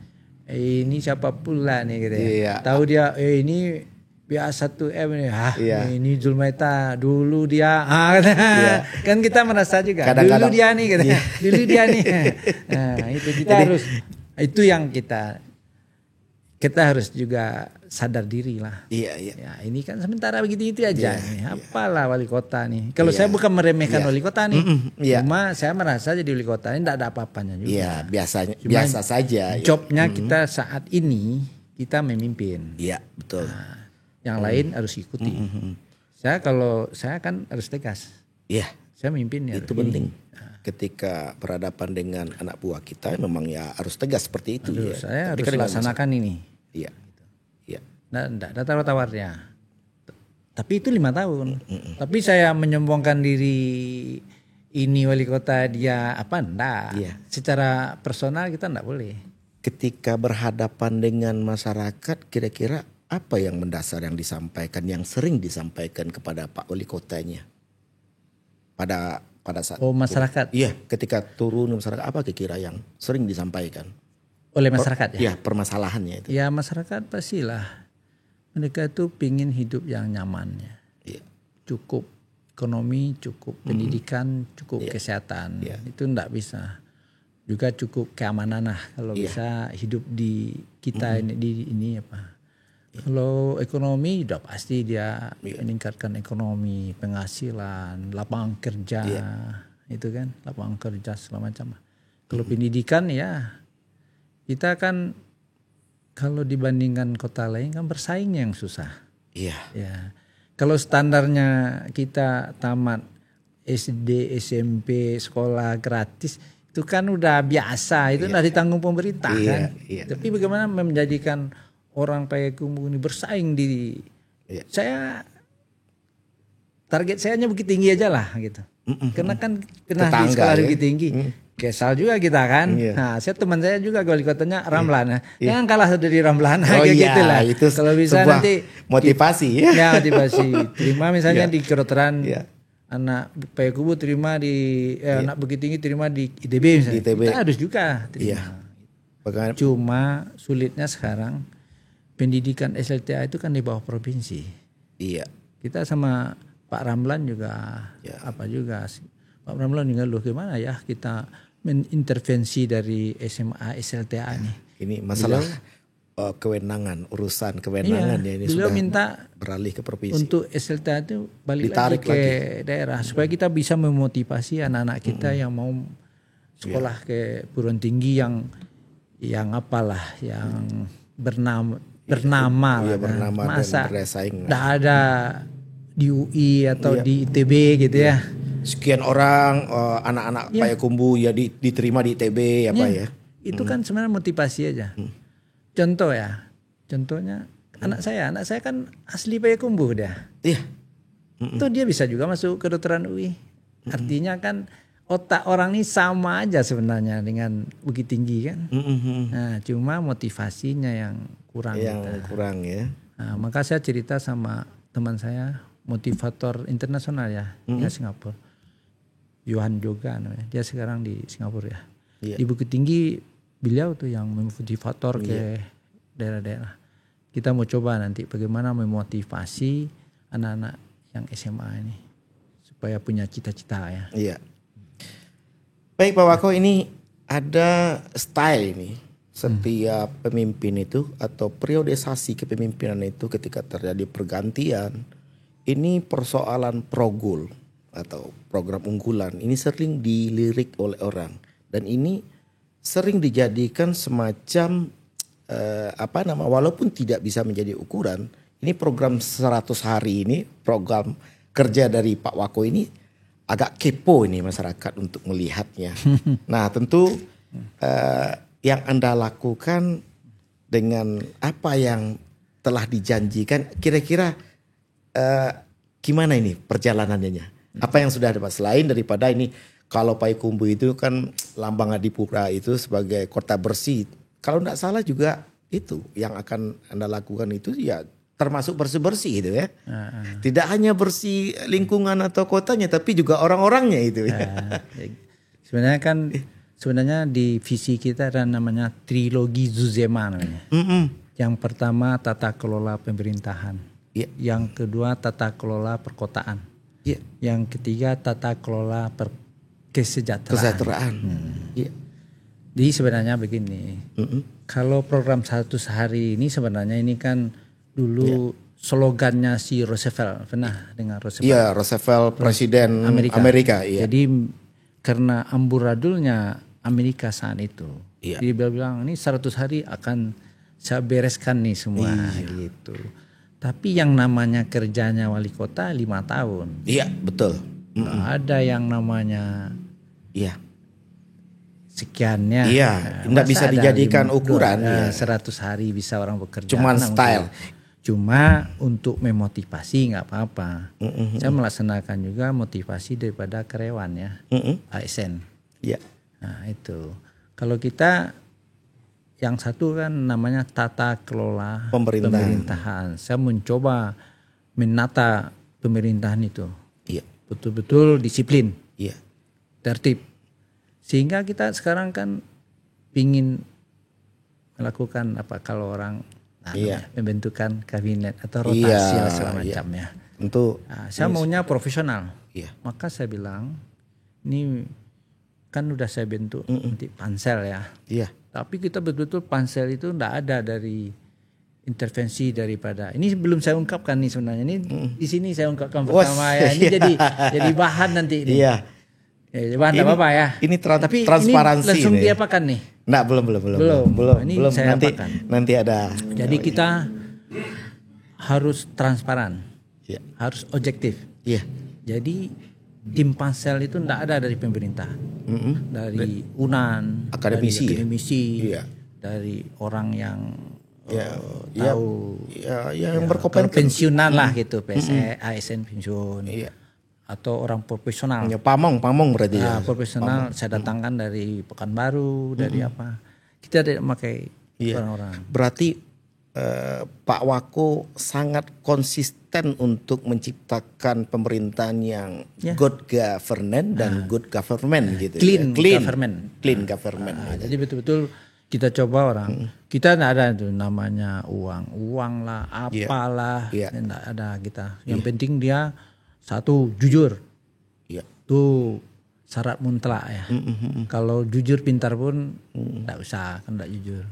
ini siapa pula nih gitu ya. Tahu dia ini biasa tuh ini. Ini Zulmaita dulu dia. Kan kita merasa juga. Dulu dia nih gitu. Dulu dia nih. Nah, itu kita harus, itu yang kita harus juga sadar diri lah. Ya, ini kan sementara begitu itu aja nih. Apalah wali kota nih. Kalau saya bukan meremehkan wali kota nih. Cuma saya merasa jadi wali kota ini tidak ada apa-apanya juga. Iya, biasa saja. Jobnya kita saat ini kita memimpin. Iya, betul. Nah, yang lain harus ikuti. Saya kan harus tegas. Iya. Saya mimpin ya. Itu penting. Ketika berhadapan dengan anak buah kita memang ya harus tegas seperti itu. Saya harus laksanakan ini. Iya. Tidak ada tawar-tawarnya. Tapi itu 5 tahun. Tapi saya menyombongkan diri ini wali kota dia apa enggak. Secara personal kita enggak boleh. Ketika berhadapan dengan masyarakat, kira-kira apa yang mendasar yang disampaikan, yang sering disampaikan kepada Pak Wali Kotanya? Pada saat masyarakat. Iya, ketika turun masyarakat, apa kira-kira yang sering disampaikan oleh masyarakat ya? Iya, permasalahannya itu. Ya masyarakat pastilah. Mereka itu pingin hidup yang nyaman ya. Cukup ekonomi, cukup pendidikan, cukup kesehatan. Itu enggak bisa. Juga cukup keamanan lah kalau bisa hidup di kita ini apa. Kalau ekonomi udah pasti dia meningkatkan ekonomi, penghasilan, lapangan kerja, itu kan lapangan kerja segala macam. Kalau pendidikan ya kita kan kalau dibandingkan kota lain kan bersaingnya yang susah. Ya. Kalau standarnya kita tamat SD, SMP, sekolah gratis itu kan udah biasa, itu udah ditanggung pemerintah kan. Tapi bagaimana menjadikan orang Payakumbuh ini bersaing di target saya hanya Bukit Tinggi aja lah gitu. Karena kan kena di sekolah Bukit Tinggi. Kesal juga kita kan. Nah, teman saya juga wali kotanya Ramlan. Jangan kalah dari Ramlan gitu lah. Itu kalau bisa nanti motivasi motivasi. Terima misalnya di kedokteran anak Payakumbuh terima di anak Bukit Tinggi terima di ITB misalnya. Kita harus juga terima. Cuma sulitnya sekarang pendidikan SLTA itu kan di bawah provinsi. Kita sama Pak Ramlan juga Pak Ramlan juga loh gimana ya kita mengintervensi dari SMA SLTA nih. Ini masalah urusan kewenangan ya ini beliau sudah minta beralih ke provinsi. Untuk SLTA itu balik lagi ke daerah supaya kita bisa memotivasi anak-anak kita yang mau sekolah ke perguruan tinggi yang apalah yang bernama masa tidak ada di UI atau di ITB gitu ya. Sekian orang anak-anak Payakumbuh ya diterima di ITB Itu kan sebenarnya motivasi aja. Contohnya anak saya kan asli Payakumbuh dia. Itu dia bisa juga masuk kedokteran UI. Artinya kan otak orang ini sama aja sebenarnya dengan Bukit Tinggi kan. Nah, cuma motivasinya yang kurang. Kurang ya. Nah, maka saya cerita sama teman saya, motivator internasional ya, di Singapura. Johan juga namanya. Dia sekarang di Singapura ya. Di Bukit Tinggi beliau tuh yang memotivator ke daerah-daerah. Kita mau coba nanti bagaimana memotivasi anak-anak yang SMA ini supaya punya cita-cita ya. Iya. Baik Pak Wako, ini ada style ini. Setiap pemimpin itu atau periodisasi kepemimpinan itu ketika terjadi pergantian, ini persoalan progul atau program unggulan ini sering dilirik oleh orang, dan ini sering dijadikan semacam walaupun tidak bisa menjadi ukuran. Ini program 100 hari ini, program kerja dari Pak Wako ini agak kepo ini masyarakat untuk melihatnya. Nah tentu yang Anda lakukan dengan apa yang telah dijanjikan, kira-kira gimana ini perjalanannya? Apa yang sudah ada Pak? Selain daripada ini, kalau Payakumbuh itu kan lambang Adipura itu sebagai kota bersih. Kalau tidak salah juga itu yang akan Anda lakukan itu ya termasuk bersih-bersih itu ya. Tidak hanya bersih lingkungan atau kotanya, tapi juga orang-orangnya itu ya. Sebenarnya di visi kita ada namanya trilogi Zuzema namanya. Yang pertama tata kelola pemerintahan. Yang kedua tata kelola perkotaan. Yang ketiga tata kelola kesejahteraan. Jadi sebenarnya begini. Kalau program 100 hari ini sebenarnya ini kan dulu slogannya si Roosevelt, pernah dengar Roosevelt? Iya, Roosevelt presiden Amerika. Jadi karena amburadulnya Amerika saat itu, dia bilang ini 100 hari akan saya bereskan nih semua gitu. Tapi yang namanya kerjanya wali kota 5 tahun. Iya, betul. Ada yang namanya sekiannya. Nggak bisa dijadikan ukuran. 100 hari bisa orang bekerja. Cuman style. Cuma untuk memotivasi nggak apa-apa. Saya melaksanakan juga motivasi daripada karyawan ya, ASN. Nah itu. Kalau kita yang satu kan namanya tata kelola pemerintahan. Saya mencoba menata pemerintahan itu. Betul-betul disiplin, tertib. Sehingga kita sekarang kan ingin melakukan apa kalau orang pembentukan kabinet atau rotasi segala macam ya. Tentu. Saya maunya profesional. Maka saya bilang ini kan udah saya bentuk nanti pansel ya. Tapi kita betul-betul pansel itu enggak ada dari intervensi daripada. Ini belum saya ungkapkan nih sebenarnya. Ini di sini saya ungkapkan pertama ya. Ini jadi bahan nanti ini. Bahan enggak apa-apa ya. Ini tapi transparansi. Ini langsung diapakan nih? Nah, belum. Ini saya nanti ada. Jadi kita harus transparan, harus objektif. Jadi tim pansel itu tidak ada dari pemerintah, dari UNAN, akademisi, dari orang yang yang berkompeten, pensiunan lah gitu, PSE, ASN pensiun. Atau orang profesional. Pamong berarti ya. Profesional saya datangkan dari Pekanbaru, dari apa. Kita tidak memakai orang-orang. Berarti Pak Wako sangat konsisten untuk menciptakan pemerintahan yang good governance dan good government gitu. Clean government. Jadi betul-betul kita coba orang. Kita tidak ada itu namanya uang lah, apalah. Tidak ada kita. Yang penting dia satu jujur, itu syarat mutlak ya. Kalau jujur pintar pun tidak usah, kan tidak jujur.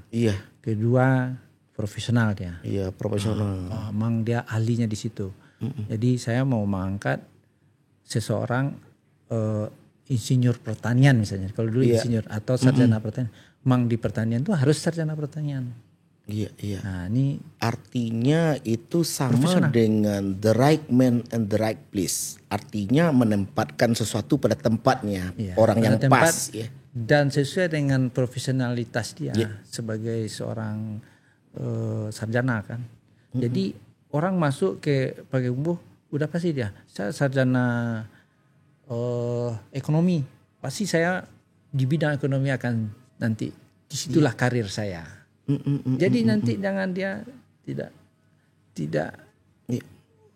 Kedua profesional dia. Profesional. Memang dia ahlinya di situ. Jadi saya mau mengangkat seseorang insinyur pertanian misalnya. Kalau dulu insinyur atau sarjana pertanian, memang di pertanian itu harus sarjana pertanian. Nah, ini artinya itu sama dengan the right man and the right place. Artinya menempatkan sesuatu pada tempatnya, orang yang pas. Dan sesuai dengan profesionalitas dia sebagai seorang sarjana kan. Jadi orang masuk ke Payakumbuh udah pasti dia. Saya sarjana ekonomi. pasti saya di bidang ekonomi akan nanti disitulah karir saya. Jadi nanti jangan dia tidak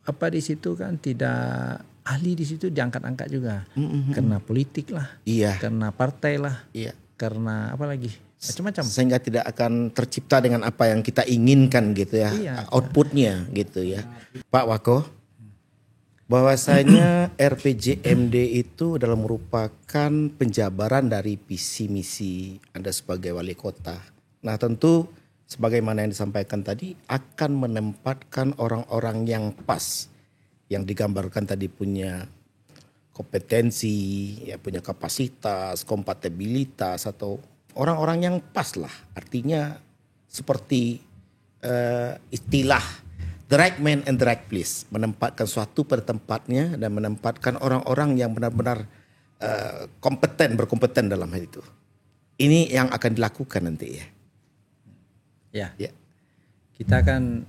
apa di situ kan tidak ahli di situ diangkat-angkat juga karena politik lah, karena partai lah, karena apa lagi macam-macam. Sehingga tidak akan tercipta dengan apa yang kita inginkan gitu ya, outputnya gitu ya. Pak Wako, bahwasanya RPJMD itu adalah merupakan penjabaran dari visi misi Anda sebagai wali kota. Nah tentu sebagaimana yang disampaikan tadi akan menempatkan orang-orang yang pas, yang digambarkan tadi punya kompetensi, ya punya kapasitas, kompatibilitas atau orang-orang yang pas lah. Artinya seperti istilah the right man and the right place, menempatkan suatu pada tempatnya dan menempatkan orang-orang yang benar-benar berkompeten dalam hal itu. Ini yang akan dilakukan nanti ya. Ya. Kita kan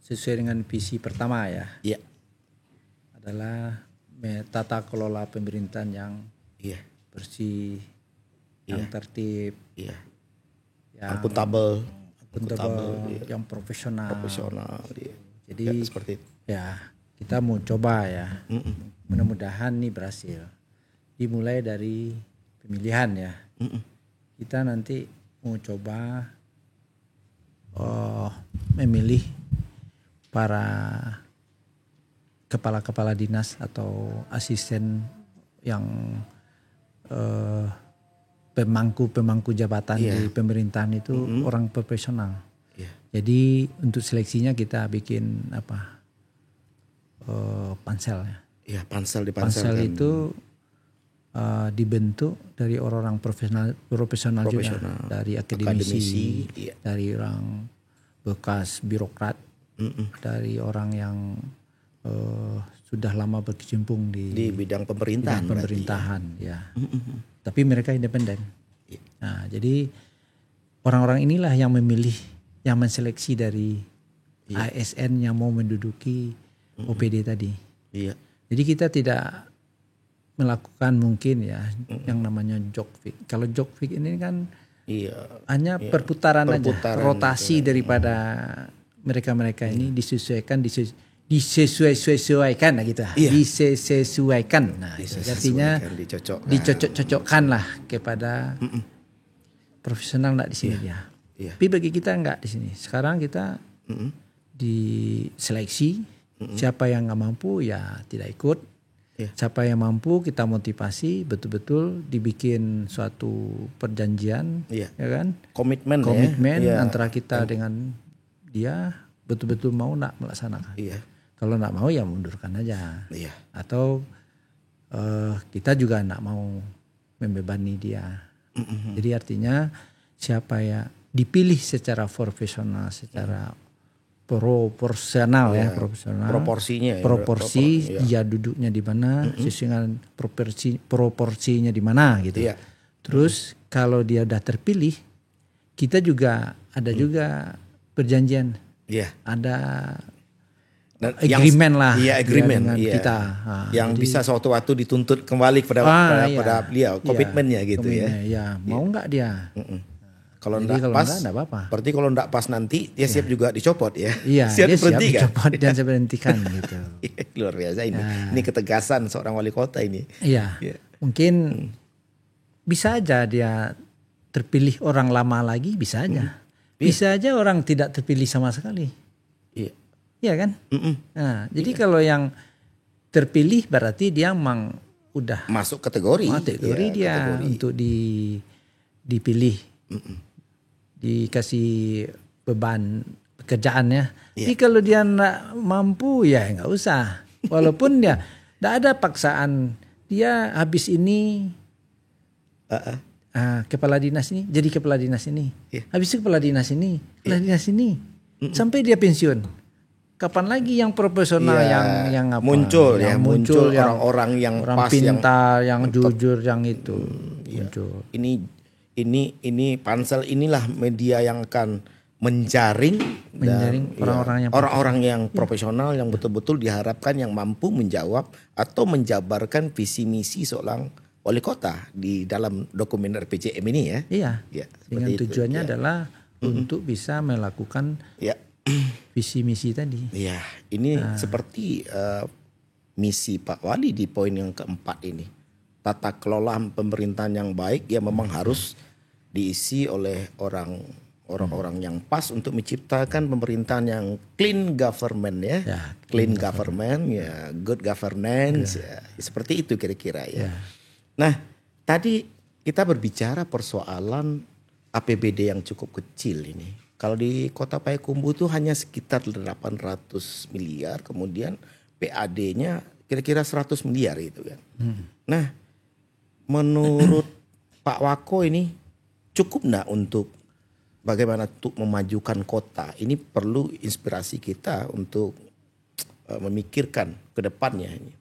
sesuai dengan visi pertama ya. Adalah tata kelola pemerintahan yang bersih, yang tertib, yang akuntabel, yang profesional. Jadi seperti itu. Ya, kita mau coba ya. Mudah-mudahan nih berhasil. Dimulai dari pemilihan ya. Kita nanti mau coba memilih para kepala-kepala dinas atau asisten yang pemangku jabatan di pemerintahan itu orang profesional. Jadi untuk seleksinya kita bikin pansel ya. Pansel itu dibentuk dari orang-orang profesional juga, dari akademisi, dari orang bekas birokrat, dari orang yang sudah lama berkecimpung di bidang pemerintahan ya. Tapi mereka independen. Nah, jadi orang-orang inilah yang memilih, yang menseleksi dari ASN yang mau menduduki OPD tadi. Jadi kita tidak melakukan mungkin ya yang namanya job fit. Kalau job fit ini kan hanya perputaran aja, rotasi daripada mereka-mereka ini disesuaikan disesuaikan lah gitu. Disesuaikan. Nah, itu artinya dicocok-cocokkan lah kepada profesional enggak di sini dia. Tapi bagi kita enggak di sini. Sekarang kita diseleksi, siapa yang enggak mampu ya tidak ikut. Siapa yang mampu kita motivasi, betul-betul dibikin suatu perjanjian, ya kan? Komitmen antara kita dengan dia, betul-betul mau nak melaksanakan. Kalau nak mau ya mundurkan aja. Atau kita juga nak mau membebani dia. Jadi artinya siapa ya dipilih secara profesional, secara proporsional profesional. Proporsi dia duduknya di mana, sesuai dengan proporsinya di mana gitu. Terus kalau dia udah terpilih, kita juga ada juga perjanjian. Ada agreement dengan kita. Yang jadi, bisa suatu waktu dituntut kembali pada beliau, komitmennya gitu ya. Mau enggak dia? Kalau enggak pas, berarti kalau enggak pas nanti dia siap juga dicopot ya. Siap dicopot dan saya berhentikan gitu. Luar biasa ini. Ini ketegasan seorang wali kota ini. Mungkin bisa aja dia terpilih orang lama lagi, bisa aja. Bisa aja orang tidak terpilih sama sekali. Iya kan? Nah, jadi kalau yang terpilih berarti dia memang udah masuk kategori dia untuk dipilih. Dikasih beban pekerjaannya. Tapi kalau dia enggak mampu ya enggak usah. Walaupun dia enggak ada paksaan, dia habis ini kepala dinas ini jadi kepala dinas ini. Habis itu kepala dinas ini, sampai dia pensiun. Kapan lagi yang profesional yang apa? Muncul orang-orang yang pas, pintar, yang jujur, yang itu muncul. Ini pansel inilah media yang akan menjaring orang-orang yang profesional yang betul-betul diharapkan yang mampu menjawab atau menjabarkan visi misi seorang wali kota di dalam dokumen RPJM ini ya. Iya. Ya, dengan tujuannya adalah untuk bisa melakukan visi misi tadi. Iya, ini seperti misi Pak Wali di poin yang keempat ini. Tata kelola pemerintahan yang baik ya memang harus diisi oleh orang-orang yang pas untuk menciptakan pemerintahan yang clean government ya. Clean government ya, good governance ya. Seperti itu kira-kira ya. Nah, tadi kita berbicara persoalan APBD yang cukup kecil ini. Kalau di Kota Payakumbuh itu hanya sekitar 800 miliar, kemudian PAD-nya kira-kira 100 miliar gitu kan. Nah, menurut Pak Wako ini cukup enggak untuk bagaimana untuk memajukan kota? Ini perlu inspirasi kita untuk memikirkan ke depannya ini.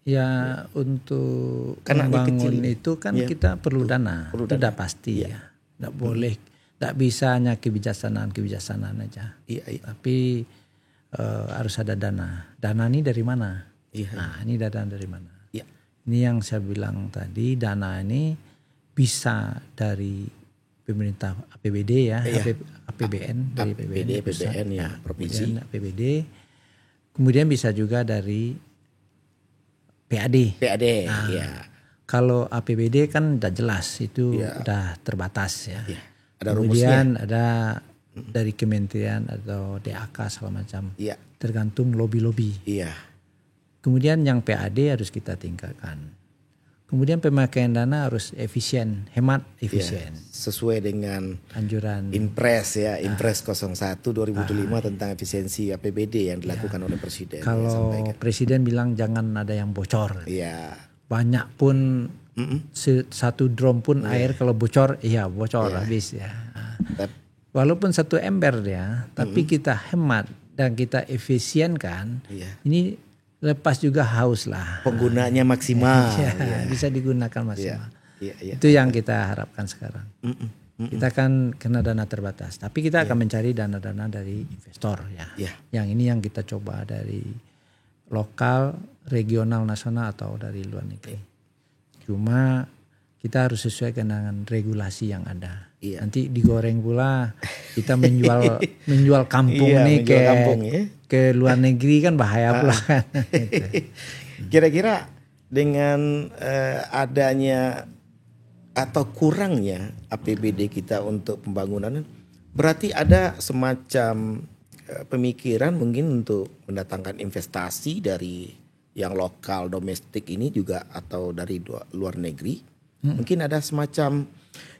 Ya untuk membangun itu kan kita perlu dana, itu sudah pasti ya. Tidak boleh, tidak bisa hanya kebijaksanaan aja. Tapi harus ada dana. Dana ini dari mana? Nah, ini dana dari mana? Ini yang saya bilang tadi, dana ini bisa dari pemerintah APBD ya, APBN dari APBN ya, provinsi. APBD. Kemudian bisa juga dari PAD. Ya. Kalau APBD kan udah jelas itu udah terbatas ya. Ada kemudian rumusnya. Ada dari kementerian atau DAK segala macam. Iya. Tergantung lobby-lobby. Iya. Kemudian yang PAD harus kita tingkatkan. Kemudian pemakaian dana harus efisien, hemat efisien. Sesuai dengan anjuran Impres ya, Impres 01 2005 tentang efisiensi APBD yang dilakukan oleh Presiden. Kalau Presiden bilang jangan ada yang bocor. Iya. Banyak pun satu drum pun air kalau bocor, bocor habis ya. Walaupun satu ember ya, tapi kita hemat dan kita efisienkan, ini lepas juga haus lah. Penggunaannya maksimal. Bisa digunakan maksimal. Itu yang kita harapkan sekarang. Kita kan kena dana terbatas, tapi kita akan mencari dana-dana dari investor ya. Yang ini yang kita coba dari lokal, regional, nasional atau dari luar negeri. Cuma kita harus sesuaikan dengan regulasi yang ada. Nanti digoreng pula kita menjual kampung nih ke luar negeri kan bahaya pula kan. Kira-kira dengan adanya atau kurangnya APBD kita untuk pembangunan, berarti ada semacam pemikiran mungkin untuk mendatangkan investasi dari yang lokal domestik ini juga atau dari luar negeri. Mungkin ada semacam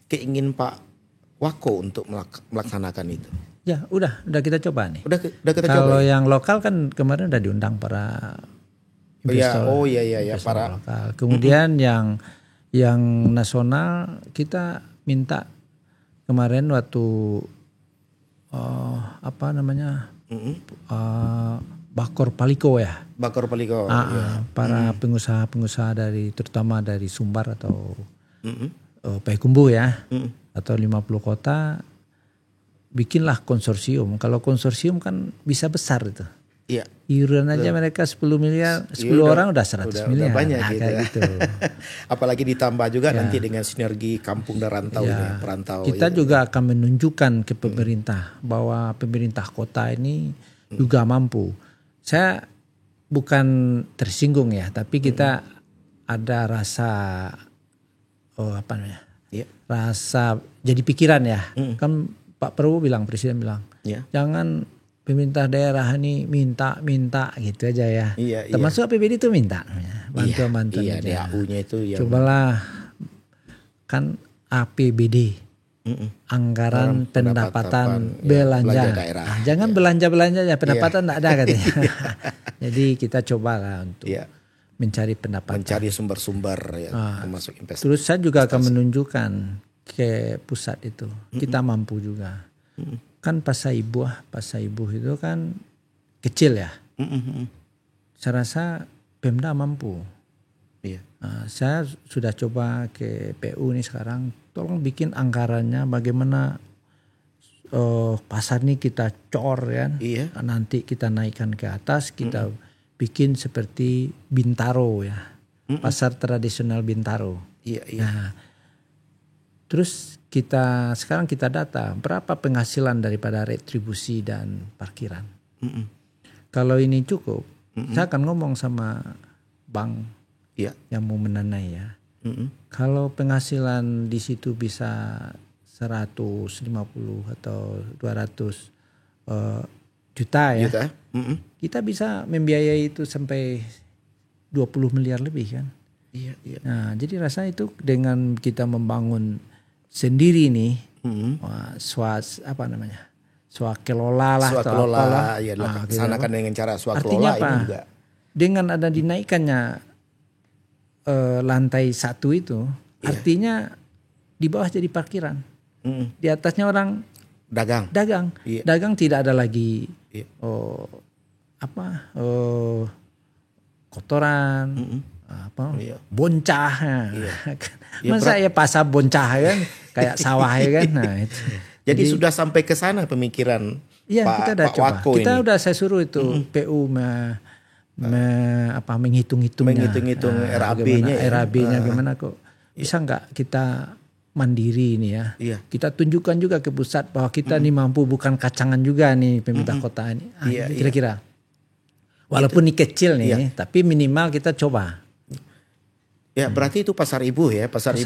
keingin Pak Wako untuk melaksanakan itu. Ya, udah kita coba nih. Udah kita coba. Kalau yang lokal kan kemarin udah diundang para investor. Para lokal. Kemudian yang nasional kita minta kemarin waktu Bakor Paliko ya. Bakor Paliko. Para pengusaha-pengusaha dari terutama dari Sumbar atau Payakumbuh ya. Atau 50 kota bikinlah konsorsium. Kalau konsorsium kan bisa besar itu. Iya. Iuran aja mereka 10 miliar, 10 orang udah 100 miliar. Udah banyak gitu. Apalagi ditambah juga nanti dengan sinergi kampung dan rantau ini, perantau. Kita juga akan menunjukkan ke pemerintah bahwa pemerintah kota ini juga mampu. Saya bukan tersinggung ya, tapi kita ada rasa rasa jadi pikiran ya. Kan Pak Prabowo bilang, Presiden bilang, jangan pemerintah daerah ini minta gitu aja ya. Termasuk APBD itu minta bantuan aja. DAU-nya itu yang cobalah kan APBD, anggaran pendapatan belanja daerah. Jangan belanja ya, pendapatan enggak ada katanya. Jadi kita cobalah untuk mencari pendapatan, mencari sumber-sumber termasuk investasi. Terus saya juga akan menunjukkan ke pusat itu kita mampu juga. Kan Pasaibuh itu kan kecil ya. Saya rasa Pemda mampu. Saya sudah coba ke PU nih sekarang, tolong bikin anggarannya bagaimana pasar ini kita cor kan. Nanti kita naikkan ke atas, kita bikin seperti Bintaro ya. pasar tradisional Bintaro. Iya, iya. Nah, terus sekarang kita data berapa penghasilan daripada retribusi dan parkiran. Kalau ini cukup, saya akan ngomong sama bank yang mau mendanai ya. Kalau penghasilan di situ bisa 150 atau 200 juta ya, kita bisa membiayai itu sampai 20 miliar lebih kan. Iya, iya. Nah, jadi rasanya itu dengan kita membangun sendiri nih, swakelola lah atau apalah. Ya, laksanakan dengan cara swakelola. Artinya apa? Ini juga. Dengan ada dinaikannya lantai 1 itu, artinya di bawah jadi parkiran, di atasnya orang dagang. Dagang tidak ada lagi kotoran. Boncah. Masa ya pasar boncah kan kayak sawah ya kan. Nah, itu. Jadi sudah sampai ke sana pemikiran kita udah Pak coba. Wako Kita ini. udah saya suruh itu PU menghitung-hitungnya. RAB-nya ya. RAB-nya gimana kok. Bisa nggak kita mandiri ini ya. Iya. Kita tunjukkan juga ke pusat bahwa kita nih mampu, bukan kacangan juga nih pemerintah kota ini. Kira-kira. Walaupun ini kecil nih, tapi minimal kita coba. Ya, berarti itu pasar ibu ya, pasar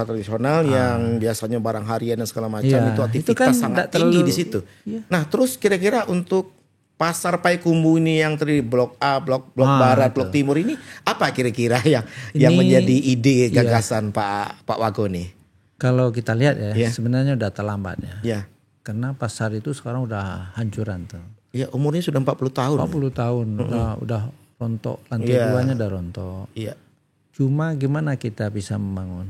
tradisional yang biasanya barang harian dan segala macam, itu aktivitas itu kan sangat tinggi di situ. Nah, terus kira-kira untuk pasar Payakumbuh ini yang tadi blok A, blok barat, blok timur ini apa kira-kira yang menjadi ide gagasan Pak Wako nih? Kalau kita lihat ya, sebenarnya udah terlambat ya. Ya. Karena pasar itu sekarang udah hancuran tuh. Ya, umurnya sudah 40 tahun. 40 tahun udah rontok, lantai 2-nya udah rontok. Iya. Cuma gimana kita bisa membangun?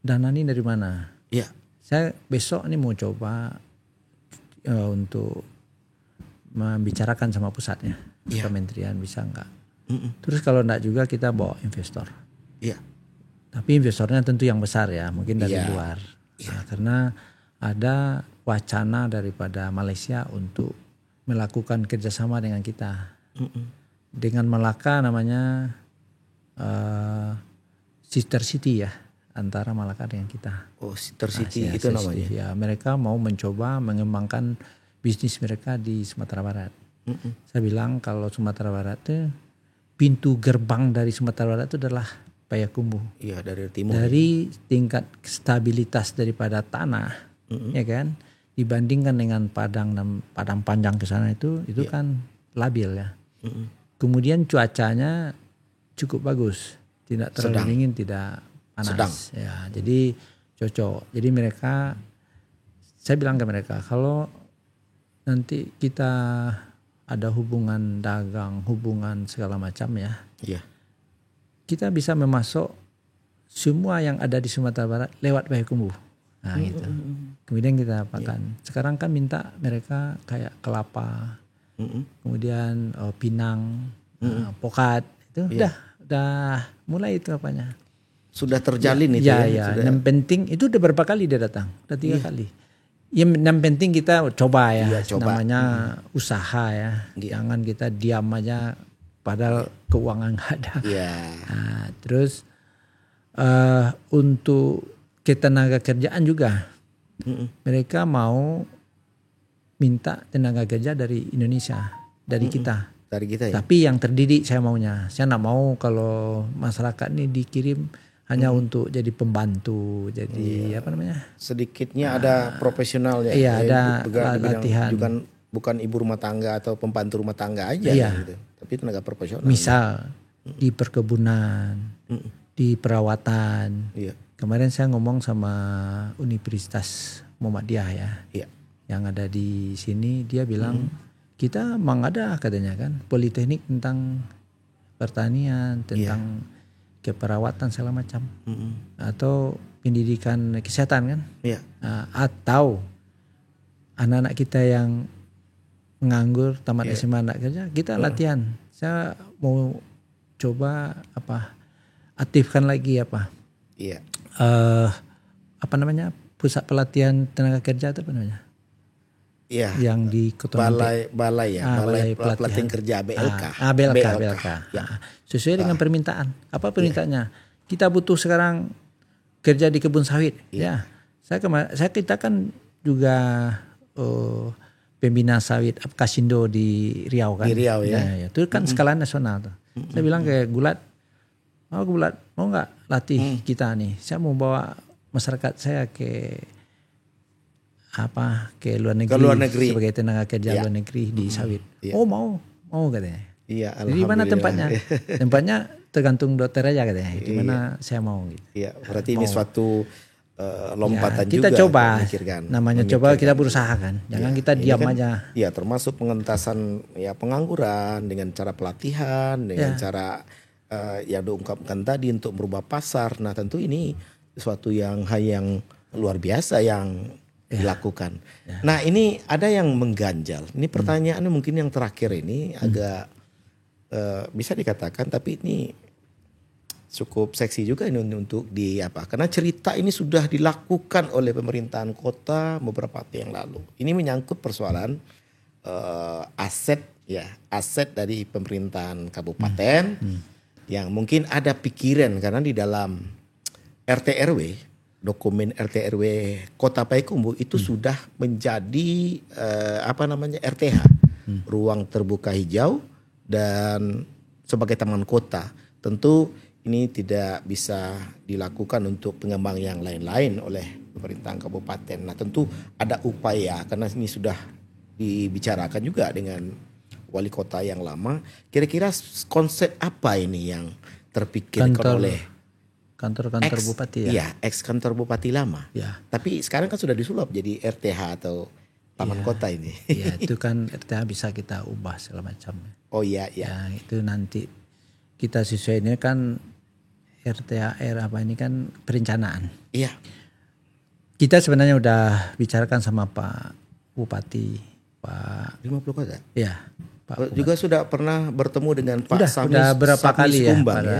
Dana ini dari mana? Iya. Saya besok ini mau coba untuk membicarakan sama pusatnya, kementerian bisa enggak? Terus kalau enggak juga kita bawa investor. Iya. Tapi investornya tentu yang besar ya, mungkin dari luar. Nah, karena ada wacana daripada Malaysia untuk melakukan kerjasama dengan kita. Dengan Malaka namanya Sister City ya, antara Malaka dengan kita. Oh, Sister City itu namanya. Ya, mereka mau mencoba mengembangkan bisnis mereka di Sumatera Barat. Saya bilang kalau Sumatera Barat itu pintu gerbang dari Sumatera Barat itu adalah Payakumbuh. Iya, dari timur. Dari tingkat stabilitas daripada tanah, ya kan, dibandingkan dengan padang panjang ke sana itu kan labil ya. Kemudian cuacanya cukup bagus, tidak terlalu dingin, tidak panas. Ya, jadi cocok. Jadi saya bilang ke mereka, kalau nanti kita ada hubungan dagang, hubungan segala macam ya. Iya. Kita bisa memasok semua yang ada di Sumatera Barat lewat Payakumbuh. Nah, gitu. Kemudian kita apakan. Sekarang kan minta mereka kayak kelapa, kemudian pinang, pokat, itu udah mulai itu apanya. Sudah terjalin itu ya. Sudah. Yang penting itu udah berapa kali dia datang? Udah 3 kali. Yang penting kita coba ya. Namanya usaha ya. Jangan kita diam aja padahal keuangan nggak ada. Nah, terus untuk ketenaga kerjaan juga, mereka mau minta tenaga kerja dari Indonesia, dari kita. Dari kita ya. Tapi yang terdidik saya maunya. Saya nggak mau kalau masyarakat ini dikirim hanya untuk jadi pembantu, jadi apa namanya? Sedikitnya ada profesional ya. Iya, ada latihan. Bukan ibu rumah tangga atau pembantu rumah tangga aja gitu. Tapi tenaga profesional. Misal di perkebunan, di perawatan. Iya. Kemarin saya ngomong sama Universitas Muhammadiyah ya. Iya. Yang ada di sini, dia bilang kita memang ada katanya kan politeknik tentang pertanian, tentang keperawatan segala macam. Atau pendidikan kesehatan kan. Iya. Atau anak-anak kita yang nganggur tamat SMA anak kerja, kita latihan. Saya mau coba aktifkan lagi apa namanya, pusat pelatihan tenaga kerja itu apa namanya, Iya. Yang di Kota Balai pelatihan kerja BLK. BLK. Ya. Sesuai dengan permintaan. Apa permintaannya? Kita butuh sekarang kerja di kebun sawit. Ya. Kita kan juga pembina sawit Kasindo di Riau kan. Di Riau ya. Itu kan skala nasional tuh. Saya bilang ke Gulat, mau nggak latih kita nih? Saya mau bawa masyarakat saya ke luar negeri sebagai tenaga kerja luar negeri di sawit. Oh mau katanya. Iya, di mana tempatnya? Tempatnya tergantung dokter aja katanya. Di mana saya mau gitu. Iya, berarti ini suatu lompatan kita juga. Coba. Namanya coba kita berusaha kan. Jangan kita diam aja. Iya, termasuk pengentasan pengangguran dengan cara pelatihan, dengan cara yang diungkapkan tadi untuk merubah pasar. Nah, tentu ini suatu hal yang luar biasa yang dilakukan. Nah, ini ada yang mengganjal. Ini pertanyaannya mungkin yang terakhir ini agak bisa dikatakan, tapi ini cukup seksi juga ini untuk karena cerita ini sudah dilakukan oleh pemerintahan kota beberapa waktu yang lalu. Ini menyangkut persoalan aset dari pemerintahan kabupaten yang mungkin ada pikiran karena di dalam RT/RW, dokumen RT/RW Kota Payakumbuh itu sudah menjadi RTH, ruang terbuka hijau dan sebagai taman kota. Tentu ini tidak bisa dilakukan untuk pengembang yang lain-lain oleh pemerintahan kabupaten. Nah, tentu ada upaya karena ini sudah dibicarakan juga dengan wali kota yang lama. Kira-kira konsep apa ini yang terpikirkan oleh kantor bupati ya? Iya, ex kantor bupati lama. Ya. Tapi sekarang kan sudah disulap jadi RTH atau taman kota ini. Iya, itu kan RTH bisa kita ubah segala macam. Oh iya. Ya, itu nanti kita sesuai ini kan RTHR ini kan perencanaan. Iya. Kita sebenarnya udah bicarakan sama Pak Bupati, Pak 50 kota. Iya. Pak juga sudah pernah bertemu dengan Pak Safni. Sudah berapa kali ya Kumbang, pada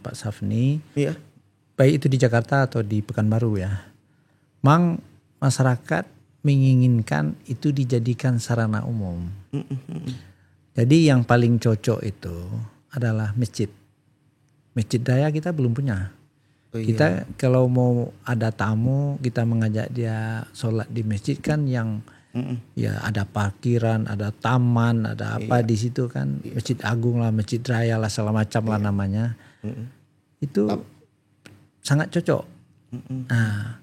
Pak Safni. Iya. Baik itu di Jakarta atau di Pekanbaru ya. Mang masyarakat menginginkan itu dijadikan sarana umum. Jadi yang paling cocok itu adalah masjid. Masjid raya kita belum punya. Kita kalau mau ada tamu, kita mengajak dia sholat di masjid kan yang ya ada parkiran, ada taman, ada apa di situ kan. Masjid Agung lah, Masjid Raya lah, segala macam lah namanya. Itu sangat cocok. Nah,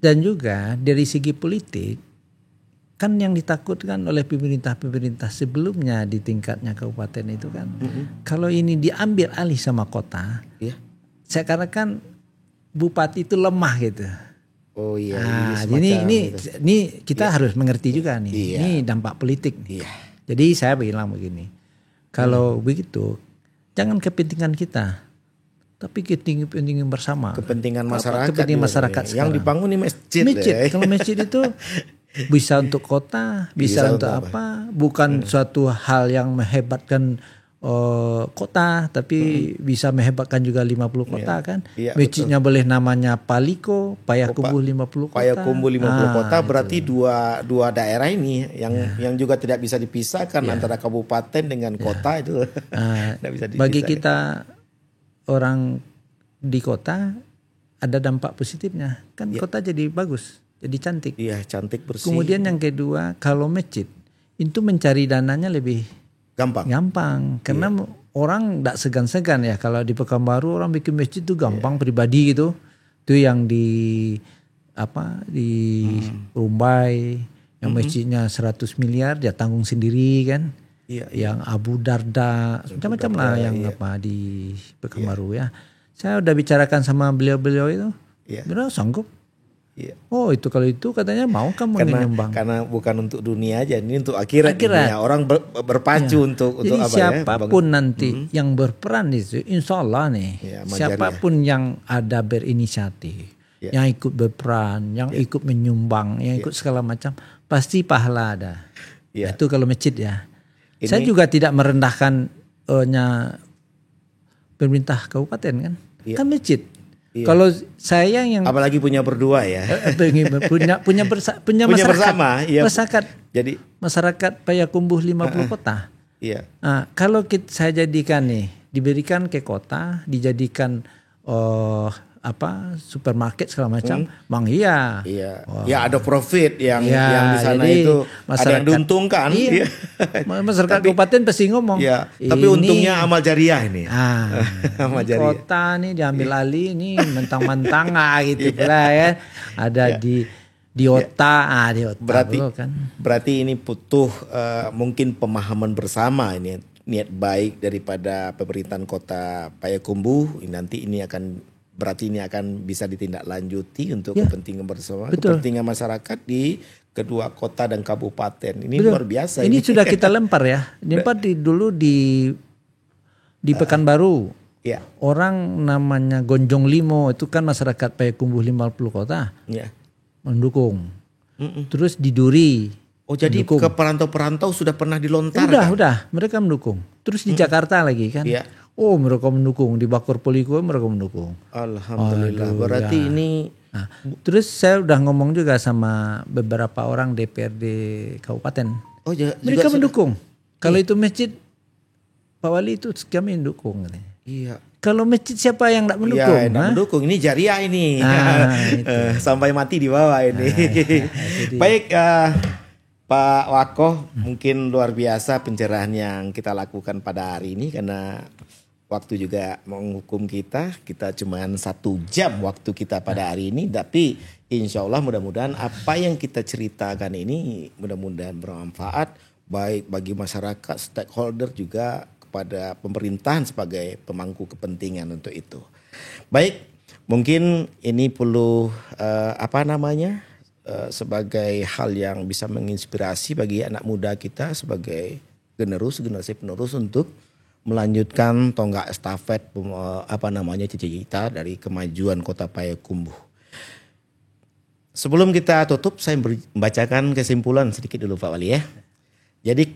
dan juga dari segi politik kan yang ditakutkan oleh pemerintah sebelumnya di tingkatnya kabupaten itu kan. Kalau ini diambil alih sama kota, sekarang kan bupati itu lemah gitu. Oh iya. Nah, ini kita harus mengerti juga nih. Iya. Ini dampak politik. Iya. Jadi saya bilang begini. Kalau begitu, jangan kepentingan kita, tapi kepentingan bersama. Kepentingan masyarakat. Kepentingan masyarakat. Yang dibangun ini masjid. Kalau masjid itu bisa untuk kota, bisa untuk apa? Bukan suatu hal yang menghebatkan kota, tapi bisa menghebatkan juga 50 kota kan. Iya, masjidnya boleh namanya Paliko, Payakumbuh 50 kota. Payakumbuh 50 kota berarti dua daerah ini yang juga tidak bisa dipisahkan antara kabupaten dengan kota itu. Tidak bisa dipisahkan. Bagi kita orang di kota ada dampak positifnya. Kan kota jadi bagus, jadi cantik. Iya, cantik bersih. Kemudian yang kedua, kalau masjid itu mencari dananya lebih gampang karena orang tidak segan-segan ya. Kalau di Pekanbaru orang bikin masjid itu gampang pribadi gitu. Itu yang di Rumbai yang masjidnya 100 miliar dia tanggung sendiri kan. Yang Abu Darda macam-macam lah yang di Pekanbaru ya. Saya udah bicarakan sama beliau-beliau itu. Benar sanggup. Oh itu kalau itu katanya mau kamu menyumbang. Karena bukan untuk dunia aja, ini untuk akhirat. Dunia. Orang berpacu untuk jadi apa siapapun nanti yang berperan itu, insya Allah nih, siapapun yang ada berinisiatif, yang ikut berperan, yang ikut menyumbang, yang ikut segala macam, pasti pahala ada. Itu kalau masjid ya. Saya juga tidak merendahkan pemerintah kabupaten kan, kan masjid. Iya. Kalau saya yang apalagi punya berdua ya. punya masyarakat, bersama, iya. Jadi masyarakat Payakumbuh 50 kota. Iya. Nah, kalau saya jadikan nih, diberikan ke kota, dijadikan supermarket segala macam, Bang iya. Iya. Wow. Ya ada profit yang di sana itu ada yang diuntungkan. Iya. Masyarakat kabupaten pasti ngomong. Iya. Tapi untungnya amal jariah ini. Amal jariah. Kota nih diambil alih nih mentang-mentang gitu lah ya. Ada di otak, berarti ini butuh mungkin pemahaman bersama ini, niat baik daripada pemerintahan Kota Payakumbuh. Nanti ini akan bisa ditindaklanjuti untuk kepentingan bersama, kepentingan masyarakat di kedua kota dan kabupaten. Ini luar biasa. Ini sudah kita lempar ya. Lempar dulu di Pekanbaru. Ya. Orang namanya Gonjong Limo itu kan masyarakat Payakumbuh 50 kota. Ya. Mendukung. Terus di Duri. Oh, jadi ke perantau-perantau sudah pernah dilontarkan? Udah. Mereka mendukung. Terus di Jakarta lagi kan. Ya. Oh, mereka mendukung. Di Bakor Poliko mereka mendukung. Alhamdulillah. Berarti ini. Nah, terus saya udah ngomong juga sama beberapa orang DPRD kabupaten. Oh, mereka mendukung. Kalau itu masjid, Pak Wali itu kami mendukung. Iya. Kalau masjid siapa yang tidak mendukung? Ya, mendukung. Ini jariah ini. Sampai mati di bawah ini. Baik, Pak Wakoh, mungkin luar biasa pencerahan yang kita lakukan pada hari ini karena waktu juga menghukum kita. Kita cuma 1 jam waktu kita pada hari ini. Tapi insya Allah mudah-mudahan apa yang kita ceritakan ini mudah-mudahan bermanfaat. Baik bagi masyarakat, stakeholder juga kepada pemerintahan sebagai pemangku kepentingan untuk itu. Baik, mungkin ini perlu sebagai hal yang bisa menginspirasi bagi anak muda kita sebagai generasi penerus untuk melanjutkan tonggak estafet cita-cita dari kemajuan Kota Payakumbuh. Sebelum kita tutup, saya membacakan kesimpulan sedikit dulu Pak Wali ya. Jadi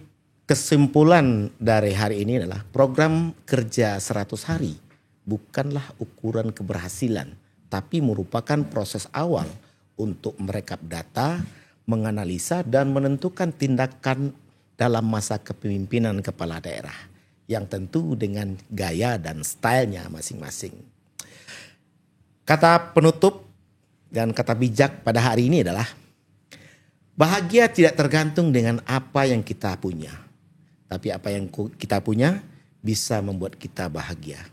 kesimpulan dari hari ini adalah program kerja 100 hari bukanlah ukuran keberhasilan, tapi merupakan proses awal untuk merekap data, menganalisa dan menentukan tindakan dalam masa kepemimpinan kepala daerah yang tentu dengan gaya dan stylenya masing-masing. Kata penutup dan kata bijak pada hari ini adalah bahagia tidak tergantung dengan apa yang kita punya, tapi apa yang kita punya bisa membuat kita bahagia.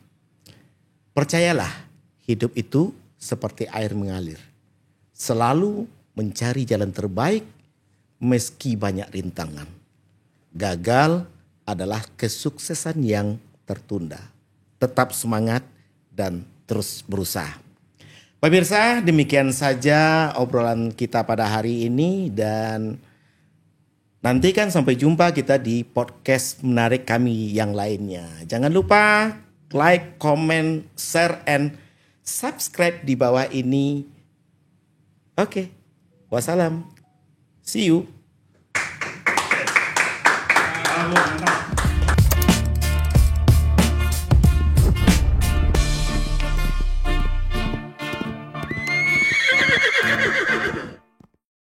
Percayalah, hidup itu seperti air mengalir. Selalu mencari jalan terbaik meski banyak rintangan. Gagal adalah kesuksesan yang tertunda. Tetap semangat dan terus berusaha. Pemirsa, demikian saja obrolan kita pada hari ini dan nantikan sampai jumpa kita di podcast menarik kami yang lainnya. Jangan lupa like, comment, share, and subscribe di bawah ini. Oke, wassalam. See you.